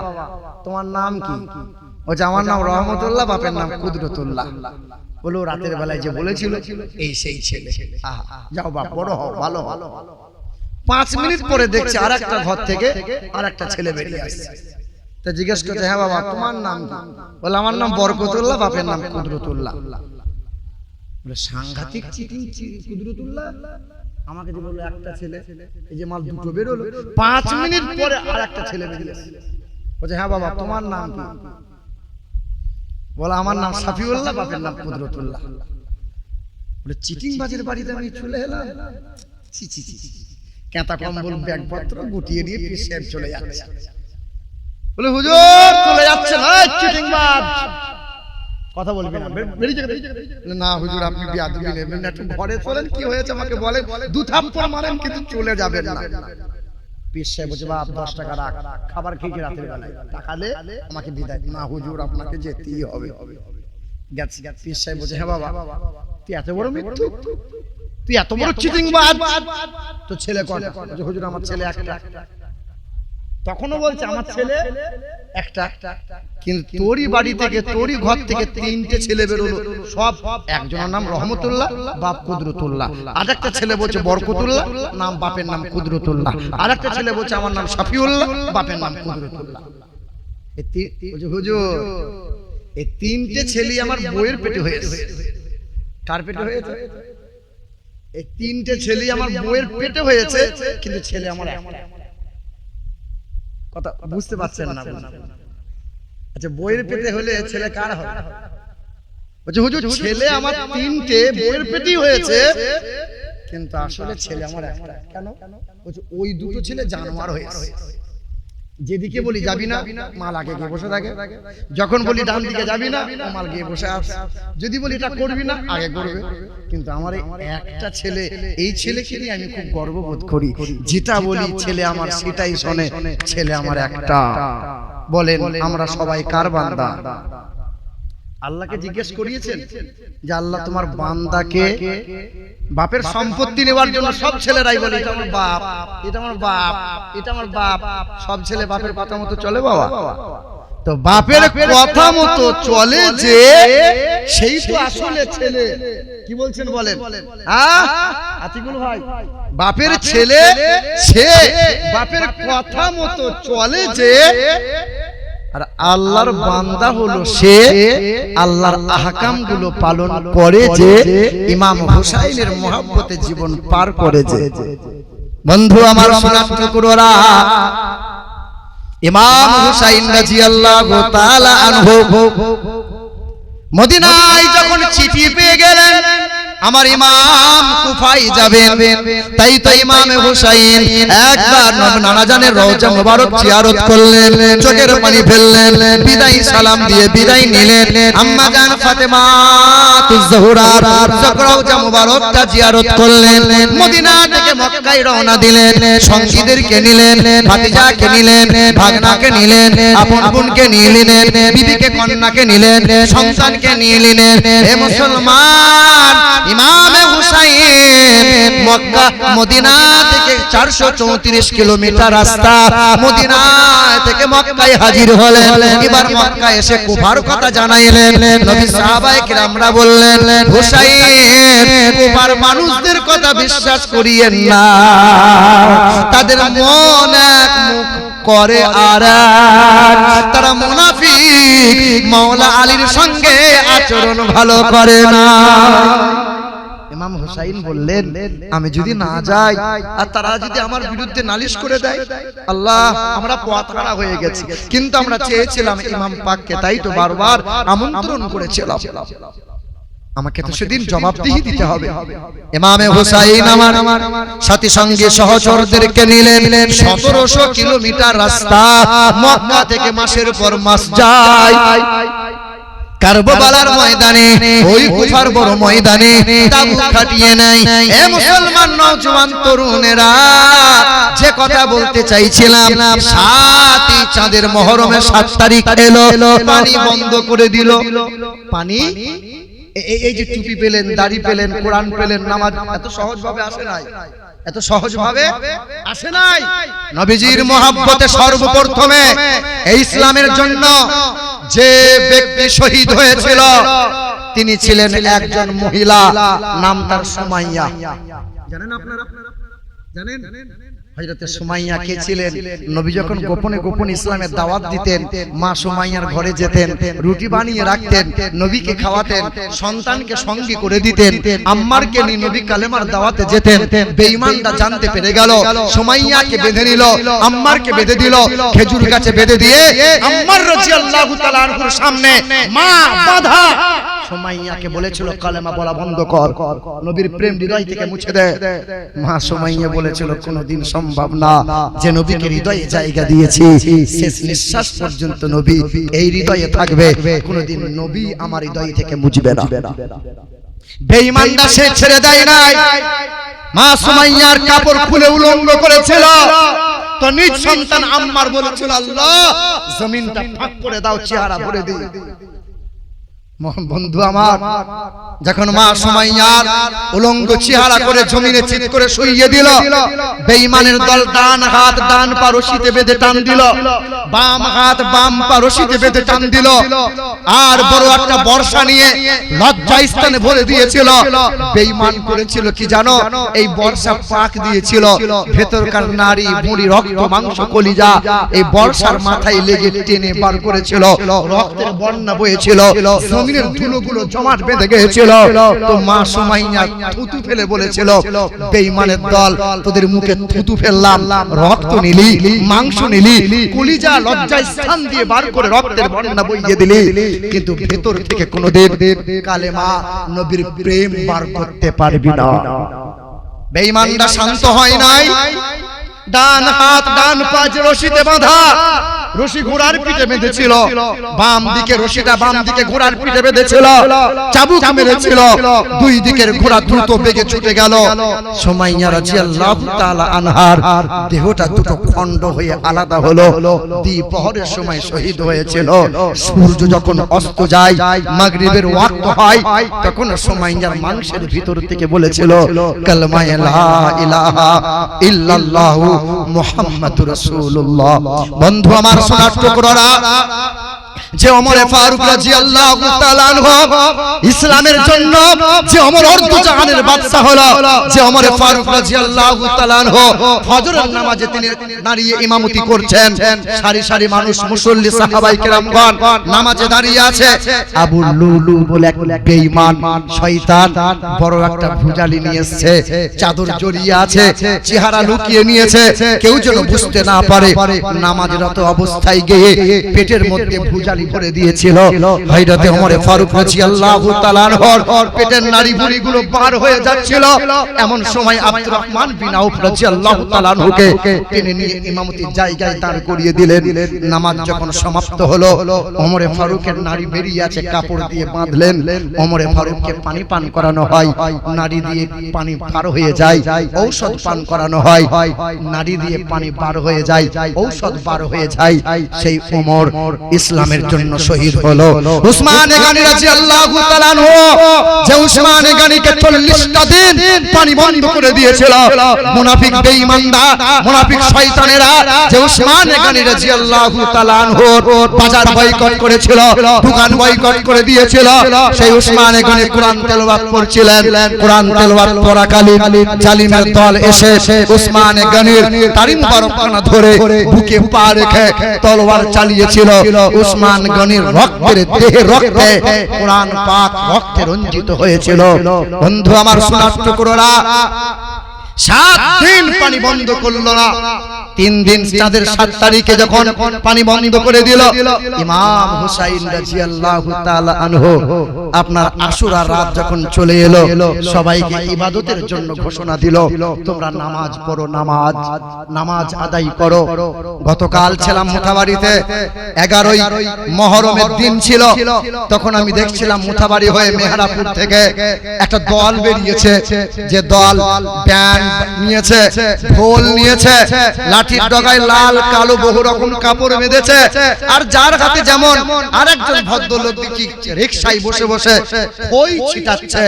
তোমার নাম কি? বলছে আমার নাম রহমতুল্লাহ, বাপের নাম কুদরতুল্লাহ। বলো রাতের বেলায় যে বলেছিল এই সেই ছেলে। যাও বাপ বড় হও, ভালো ভালো। 5 মিনিট পরে দেখছে আর একটা ঘর থেকে আর একটা ছেলে বেরিয়ে আসছে। তা জিজ্ঞেস করছে, হ্যাঁ বাবা তোমার নাম কি? বলে আমার নাম বরকতুল্লাহ, বাপের নাম কুদরতুল্লাহ। বলে সাংঘাতিক চিটিং কুদরতুল্লাহ, আমাকে যে বললো একটা ছেলে, এই যে মাল দুটো বেরোলো। 5 মিনিট পরে আর একটা ছেলে বেরিয়ে আসছে। বলছে হ্যাঁ বাবা তোমার নাম কি? বলে আমার নাম সাফিউল্লাহ, বাপের নাম কুদরতুল্লাহ। বলে চিটিং বাজের বাড়িতে আমি চলে এলাম। ছি ছি ছি, কেতা কম্বল ব্যাগপত্র গুটিয়ে নিয়ে পীর সাহেব চলে যাচ্ছে। বলে হুজুর চলে যাচ্ছে না, চিটিং বাজ, কথা বলবি না, বেরিয়ে যাবে। না হুজুর আপনি বিয়াদবি নেবেন না, একটু ঘরে চলেন, কি হয়েছে আমাকে বলেন, 2 থাপ্পড় মারেন কিন্তু চলে যাবেন না। পীর সাহেব বলছে বাপ 10 টাকা রাখ, খাবার খেয়েছি রাতের বেলায়, টাকালে আমাকে বিদায়। না হুজুর আপনাকে যেতেই হবে। গেছে। পীর সাহেব বলছে হ্যাঁ বাবা তুই এত বড় মিথ্যু, তুই এত বড় চিটিংবাজ, তো ছেলে কয়টা? বলছে হুজুর আমার ছেলে একটা। তখনও বলছে আমার ছেলে একটা। কিন্তু তোরই বাড়ি থেকে, তোরই ঘর থেকে 3টে ছেলে বেরোলো, সব একজনের নাম রহমতুল্লাহ, বাপ কুদরতুল্লাহ। আরেকটা ছেলে বলছে বরকতুল্লাহ, নাম বাপের নাম কুদরতুল্লাহ। আরেকটা ছেলে বলছে আমার নাম শাফিউল্লাহ, বাপের নাম কুদরতুল্লাহ। বলছে হুজুর এই 3টে ছেলে আমার বইয়ের পেটে হয়েছে। কার পেটে হয়েছে? এই 3টে ছেলে আমার বইয়ের পেটে হয়েছে, কিন্তু ছেলে আমার একটা। কথা বুঝতে পারছেন না? আচ্ছা বইয়ের পেটে হলে ছেলে কার হবে? বলছে হুজুর ছেলে আমার 3টে বইয়ের পেটেই হয়েছে, কিন্তু আসলে ছেলে আমার একটা। কেন? বলছে ওই দুটো ছেলে জানোয়ার হয়েছে, যেদিকে বলি যাবি না, মাল আগে গিয়ে বসে থাকে। যখন বলি ডান দিকে যাবি না, ও মাল গিয়ে বসে আছে। যদি বলি এটা করবি না, আগে করবে। কিন্তু আমার একটা ছেলে, এই ছেলেকে নিয়ে আমি খুব গর্ববোধ করি। যেটা বলি ছেলে আমার সেটাই শোনে। ছেলে আমার একটা। বলেন আমরা সবাই কার বান্দা? আল্লাহকে জিজ্ঞেস করিয়েছেন যে আল্লাহ তোমার বান্দাকে, বাপের সম্পত্তি নেওয়ার জন্য সব ছেলেরাই বলে এটা আমার বাপ, এটা আমার বাপ, এটা আমার বাপ। সব ছেলে বাপের কথা মতো চলে বাবা? তো বাপের কথা মতো চলে যে, সেই তো আসলে ছেলে। কি বলছেন বলেন? আতিকুল ভাই, বাপের ছেলে সে বাপের কথা মতো চলে যে, আর আল্লাহর বান্দা হলো সে আল্লাহর আহকাম গুলো পালন করে যে, ইমাম হুসাইনের মহব্বতে জীবন পার করে যে। বন্ধু আমার সোনার টুকরোরা, ইমাম হুসাইন রাদিয়াল্লাহু তাআলা আনহু মদিনায় যখন চিঠি পেয়ে গেলেন আমার ইমাম কুফায় যাবেন, তাই তো ইমাম হুসাইন একবার নানা জানের রওজা মোবারক জিয়ারত করলেন, চোখের পানি ফেললেন, বিদায় সালাম দিয়ে বিদায় নিলেন। আম্মা জান ফাতেমা তুজহুরার রওজা মোবারকটা জিয়ারত করলেন। মদিনা থেকে মক্কায় রওনা দিলেন। সঙ্গীদেরকে নিলেন, ভাতিজাকে নিলেন, ভাগনাকে নিলেন, আপন বোনকে নিয়ে নিলেন, বিবিকে কন্যাকে নিলেন, সন্তানকে নিয়ে নিলেন। হে মুসলমান, ইমাম হুসাইন মক্কা মদিনা থেকে 434 কিলোমিটার রাস্তা, মদিনা থেকে মক্কায় হাজির হলেন। এবার মক্কা এসে কুফার কথা জানাইলেন। নবী সাহাবায়ে কেরামরা বললেন, হুসাইন কুফার মানুষদের কথা বিশ্বাস করিয়েন না, তাদের মন এক মুখ করে আর তারা মুনাফিক, মাওলা আলীর সঙ্গে আচরণ ভালো করে না। ইমাম হুসাইন বললেন, আমি যদি না যাই আর তারা যদি আমার বিরুদ্ধে নালিশ করে দেয়, আল্লাহ আমরা পথহারা হয়ে গেছি। কিন্তু আমরা চেয়েছিলাম ইমাম পাককে, তাই তো বারবার আমন্ত্রণ করেছিলাম। আমাকে তো সেদিন জবাবদিহি দিতে হবে। ইমাম হুসাইন আমার সাথী সঙ্গে সহচরদেরকে নিলেন। 1700 কিলোমিটার রাস্তা, মক্কা থেকে মাসের পর মাস যায় কারবালার ময়দানে, ওই কুফার বড় ময়দানে তাবুক খাটিয়ে নেয়। এ মুসলমান নওজোয়ান তরুণেরা, যে কথা বলতে চাইছিলাম, 7ই চাঁদের মহরমের 7 তারিখ এলো, পানি বন্ধ করে দিল। পানি, এই যে টুপি পেলেন, দাড়ি পেলেন, কোরআন পেলেন, নামাজ এত সহজ ভাবে আসে নাই, এত সহজ ভাবে আসে নাই। নবীজির মহব্বতে সর্বপ্রথমে এই ইসলামের জন্য যে ব্যক্তি শহীদ হয়েছিল তিনি ছিলেন একজন মহিলা, নাম তার সুমাইয়া। জানেন আপনারা? জানেন হযরতে সুমাইয়া কে ছিলেন? নবী যখন গোপনে গোপনে ইসলামের দাওয়াত দিতেন, মা সুমাইয়ার ঘরে যেতেন, রুটি বানিয়ে রাখতেন, নবীকে খাওয়াতেন, সন্তানকে সঙ্গী করে দিতেন। আম্মারকে নিয়ে নবী কালেমার দাওয়াতে যেতেন। বেঈমানরা জানতে পেরে গেল, সুমাইয়াকে বেঁধে নিল, আম্মারকে বেঁধে দিল, খেজুর গাছে বেঁধে দিয়ে আম্মার রাদিয়াল্লাহু তাআলা আনহুর সামনে মা বাধা সুমাইয়াকে বলেছিল কালেমা বলা বন্ধ কর, নবীর প্রেম হৃদয় থেকে মুছে দে। মা সুমাইয়া বলেছিল কোনোদিন সম্ভব না, যে নবীকে হৃদয়ে জায়গা দিয়েছি শেষ নিঃশ্বাস পর্যন্ত নবী এই হৃদয়ে থাকবে, কোনোদিন নবী আমার হৃদয় থেকে মুছবে না। বেঈমানরা সে ছেড়ে দেয় নাই। মা সুমাইয়ার কাপড় খুলে উলঙ্গ করেছিল, তো নিজ সন্তান আম্মার বলেছিল, আল্লাহ জমিনটা ফাঁক করে দাও, চেহারা ভরে দিই। বন্ধু আমার, যখন মা সুমাইয়ার উলঙ্গ চেহারা করে জমিনে চিৎ করে শুইয়ে দিল, বেঈমানের দল ডান হাত ডান পা রশিতে বেঁধে টান দিল, বাম হাত বাম পা রশিতে বেঁধে টান দিল, আর বড় একটা বর্ষা নিয়ে লজ্জাস্থানে ভরে দিয়েছিল। বেঈমান করেছিল কি জানো? এই বর্ষা পাক দিয়েছিল, ভেতরকার নারী বুড়ি রক্ত মাংস কলিজা এই বর্ষার মাথায় লেগে টেনে বার করেছিল, রক্তের বন্যা বয়েছিল, জমিনের ধুলোগুলো জমাট বেঁধে গিয়েছিল। তো মা সুমাইয়া থুতু ফেলে বলেছিল, বেঈমানের দল তোদের মুখে থুতু ফেললাম, রক্ত নিলি, মাংস নিলি, কলিজা লজ্জায় স্থান দিয়ে বার করে রক্তের বন্যা বইয়ে দিলি, কিন্তু ভেতর থেকে কোনোদিন কালেমা নবীর প্রেম বার করতে পারবি না। বেঈমানরা শান্ত হয় নাই। ডান হাত ডান পা যে রশিতে বাঁধা, রশি ঘোড়ার পিঠে বেঁধেছিল, বাম দিকে রশিটা বাম দিকে ঘোড়ার পিঠে বেঁধেছিল, চাবুক মেরেছিল, দুই দিকের ঘোড়া দ্রুত বেগে ছুটে গেল। সুমাইয়া রাদিয়াল্লাহু তাআলা আনহার দেহটা দুটো খণ্ড হয়ে আলাদা হলো। দ্বিপ্রহরের সময় শহীদ হয়েছিল। সূর্য যখন অস্ত যায়, মাগরিবের ওয়াক্ত হয়, তখন সুমাইয়ার মাংসের ভিতর থেকে বলেছিল কালেমা লা ইলাহা ইল্লাল্লাহু মুহাম্মাদুর রাসূলুল্লাহ। বন্ধু আমার সোনার টুকরোরা, যে ওমর ফারুক রাদিয়াল্লাহু তাআলা আনহু ইসলামের জন্য যে ওমর অর্ধজাহানের বাদশা হলো, যে ওমর ফারুক রাদিয়াল্লাহু তাআলা আনহু ফজরের নামাজে তিনি দাঁড়িয়ে ইমামতি করছেন, সারি সারি মানুষ মুসল্লি সাহাবায়ে কেরামগণ নামাজে দাঁড়িয়ে আছে। আবু লুলু বলে এক বেঈমান শয়তান বড় একটা ভুজালি নিয়ে এসেছে, চাদর জড়িয়ে আছে, চেহারা লুকিয়ে নিয়েছে, কেউ যেন বুঝতে না পারে। নামাজরত অবস্থায় গিয়ে পেটের মধ্যে ভুজালি ভরে দিয়েছিল। হযরত ওমর ফারুক রাদিয়াল্লাহু তাআলা আনহুর পেটের নাড়ি ভুঁড়িগুলো বার হয়ে যাচ্ছিল। এমন সময় আব্দুর রহমান বিন আউফ রাদিয়াল্লাহু তাআলা আনহুকে টেনে নিয়ে ইমামতির জায়গায় দাঁড় করিয়ে দিলেন। নামাজ যখন সমাপ্ত হলো, ওমর ফারুকের নাড়ি বেরিয়ে আছে, কাপড় দিয়ে বাঁধলেন। ওমর ফারুককে পানি পান করানো হয়, নাড়ি দিয়ে পানি পার হয়ে যায়। ঔষধ পান করানো হয়, নাড়ি দিয়ে পানি পার হয়ে যায়, ঔষধ পার হয়ে যায়। সেই ওমর ইসলামের জন্য শহীদ হলো। উসমান গনি রাদিয়াল্লাহু তাআলা আনহু, যে উসমান গনিকে 40টা দিন পানি বন্ধ করে দিয়েছিল, মুনাফিক বেঈমানরা, মুনাফিক শয়তানেরা যে উসমান গনি রাদিয়াল্লাহু তাআলা আনহুর বাজার বয়কট করেছিল, দোকান বয়কট করে দিয়েছিল, সেই উসমান গনি কোরআন তেলাওয়াত করছিলেন। কোরআন তেলাওয়াত করাকালীন জালিমের দল এসে উসমান গনির দাড়ি মুবারকখানা ধরে বুকে পা রেখে তলোয়ার চালিয়েছিল। উসমান গনির রক্তের দেহে রক্তে কোরআন পাক রক্তে রঞ্জিত হয়েছিল। বন্ধু আমার সোনার টুকরোরা, 7 দিন পানি বন্ধ করলো না। 3 দিন তাদের 7 তারিখে যখন পানি বন্ধ করে দিল, ইমাম হুসাইন রাদিয়াল্লাহু তাআলা আনহু আপনার আশুরা রাত যখন চলে এলো, সবাইকে ইবাদতের জন্য ঘোষণা দিল, তোমরা নামাজ পড়ো, নামাজ আদায় করো। গতকাল ছিলাম মুথাবাড়িতে, 11ই মুহররমের দিন ছিল। তখন আমি দেখছিলাম মুথাবাড়ি হয়ে মেহরাপুর থেকে একটা দল বেরিয়েছে, যে দল ব্যান্ড নিয়েছে, ঢোল নিয়েছে, লাঠির ডগায় লাল কালো বহু রকম কাপড় বেঁধেছে, আর যার হাতে যেমন আরেকজন ভদ্রলোক দেখি রিকশায় বসে বসে ওই ছিটাচ্ছে,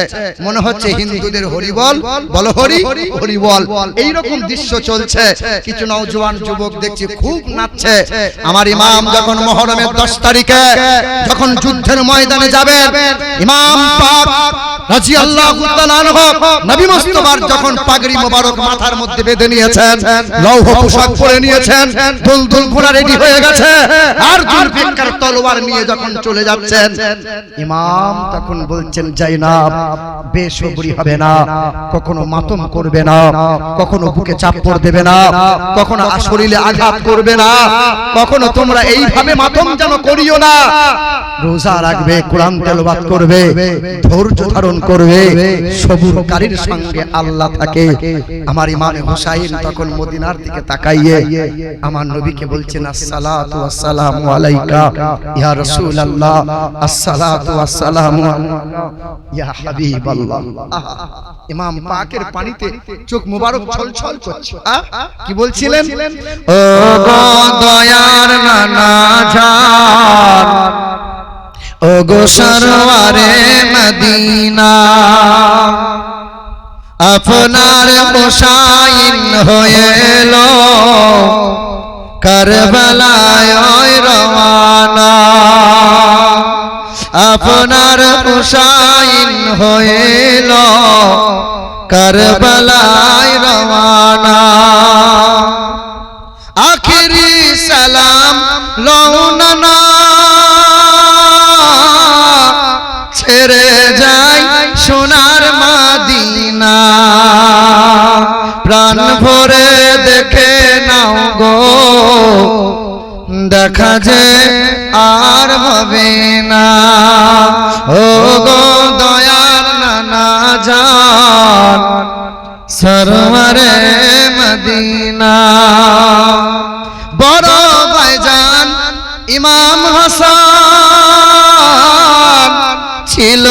মনে হচ্ছে হিন্দুদের হরিবল, বলো হরি হরি বল, এইরকম দৃশ্য চলছে। কিছু নওজোয়ান যুবক দেখছি খুব নাচছে। আমার ইমাম যখন মুহররমের 10 তারিখে যখন যুদ্ধের ময়দানে যাবেন, ইমাম পাক রাদিয়াল্লাহু তাআলা আনহু নবী মুস্তাফার যখন পাগড়ি মোবারক মাথার মধ্যে বেঁধে নিয়েছেন, লৌহ পোশাক পরে নিয়েছেন, দুলদুল ঘোড়া রেডি হয়ে গেছে, আর জুলফিকার তলোয়ার নিয়ে যখন চলে যাচ্ছেন, ইমাম তখন বলছেন, জাইনাব বেসবরি হবে না, কখনো মাতম করবে না, কখনো বুকে চাপড় দেবে না, কখনো শরীরে আঘাত করবে না, কখনো তোমরা এইভাবে মাতম যেন করিও না। রোজা রাখবে, কোরআন তেলাওয়াত করবে, ধৈর্য ধারণ করবে, সবুরকারীর সঙ্গে আল্লাহ থাকে। আমার ইমাম হুসাইন তখন মদিনার দিকে তাকাইয়ে আমার নবীকে বলছেন, আসসালাতু ওয়াসসালামু আলাইকা ইয়া রাসূলুল্লাহ, আসসালাতু ওয়াসসালামু আলাইকা ইয়া হাবিবাল্লাহ। ইমাম পাকের পানিতে চোখ মোবারক ছলছল করছে। কি বলছিলেন? ও গো দয়ার নানা জান, ও গো সরওয়ারে মদিনা, আপনার হুসাইন হয়ে এলো কারবালায় রওয়ানা, আপনার হুসাইন হয়ে এলো কারবালায় রওয়ানা। আখিরি সালাম লওনা ছেড়ে যাই সোনার মদিনা, প্রাণ ভরে দেখে নাও গো, দেখা যে আর হবে না। ও গো দয়ার নানা জান, সরওয়ারে মদিনা বড় ভাইজান ইমাম হাসান ছিল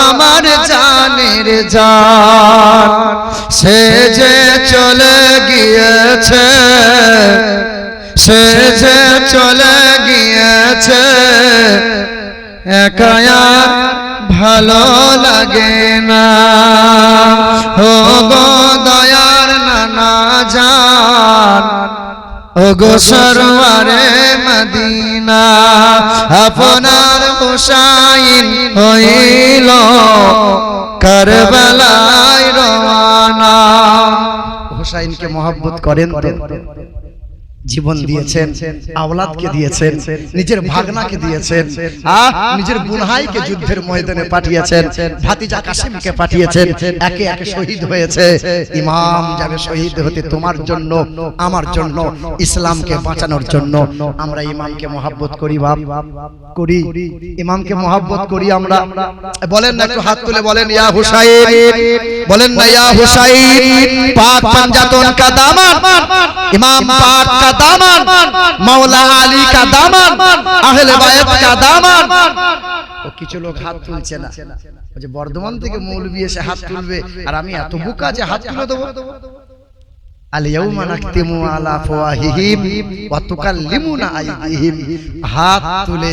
আমার জানের জান সে যে চলে গিয়েছে সে যে চলে গিয়েছে একা আর ভালো লাগে না ও গো দয়ার নানা জান ও গো সরওয়ারে মদিনা আপনার হুসাইন হইল কারবালায় রওয়ানা হুসাইনকে মহব্বত করেন তো জীবন দিয়েছেন আওলাদকে দিয়েছেন নিজের ভাগনাকে দিয়েছেন নিজের বুনহাইকে যুদ্ধের ময়দানে পাঠিয়েছেন ভাতিজা কাসিমকে পাঠিয়েছেন একে একে শহীদ হয়েছে ইমাম যাবে শহীদ হতে তোমার জন্য আমার জন্য ইসলামকে বাঁচানোর জন্য আমরা ইমামকে মহব্বত করি বাপ করি ইমামকে মহব্বত করি আমরা বলেন না একটু হাত তুলে বলেন ইয়া হুসাইন বলেন না ইয়া হুসাইন পাক পাঞ্জাতন কা দামান ইমাম পাক কা দামান মাওলা আলী কা দামান আহলে বায়ত কা দামান ও কিছু লোক হাত তুলছে না ওই যে বর্ধমান থেকে মৌলভী এসে হাত তুলবে আর আমি এত বোকা যে হাত তুলে দেব আলিয়াউমা নাকতিমু আলা ফাওয়াহিহিম ওয়া তুকাল্লিমুনা আইদিহিম হাত তুলে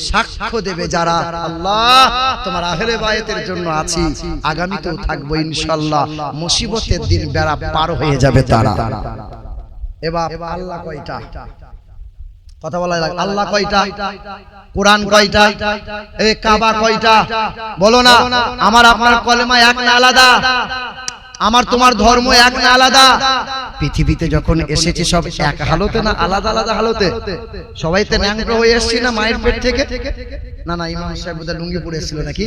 সাক্ষ্য দেবে যারা আল্লাহ তোমার আহলে বায়তের জন্য আছি আগামীতেও থাকবো ইনশাআল্লাহ মুসিবতের দিন বেড়া পার হয়ে যাবে তারা এবার আল্লাহ কয়টা কথা বলা লাগে আল্লাহ কয়টা কোরআন কয়টা এই কাবা কয়টা বলো না আমার আপনার কলেমা এক না আলাদা আমার তোমার ধর্ম এক না আলাদা পৃথিবীতে যখন এসেছি সব এক হালতে না আলাদা আলাদা হালতে সবাই তো ন্যাংটো হয়ে এসেছি না মায়ের পেট থেকে না না ইমাম সাহেব বোধহয় লুঙ্গি পরে এসেছিল নাকি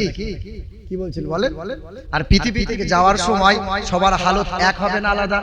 কি বলছেন বলেন আর পৃথিবী থেকে যাওয়ার সময় সবার হালত এক হবে না আলাদা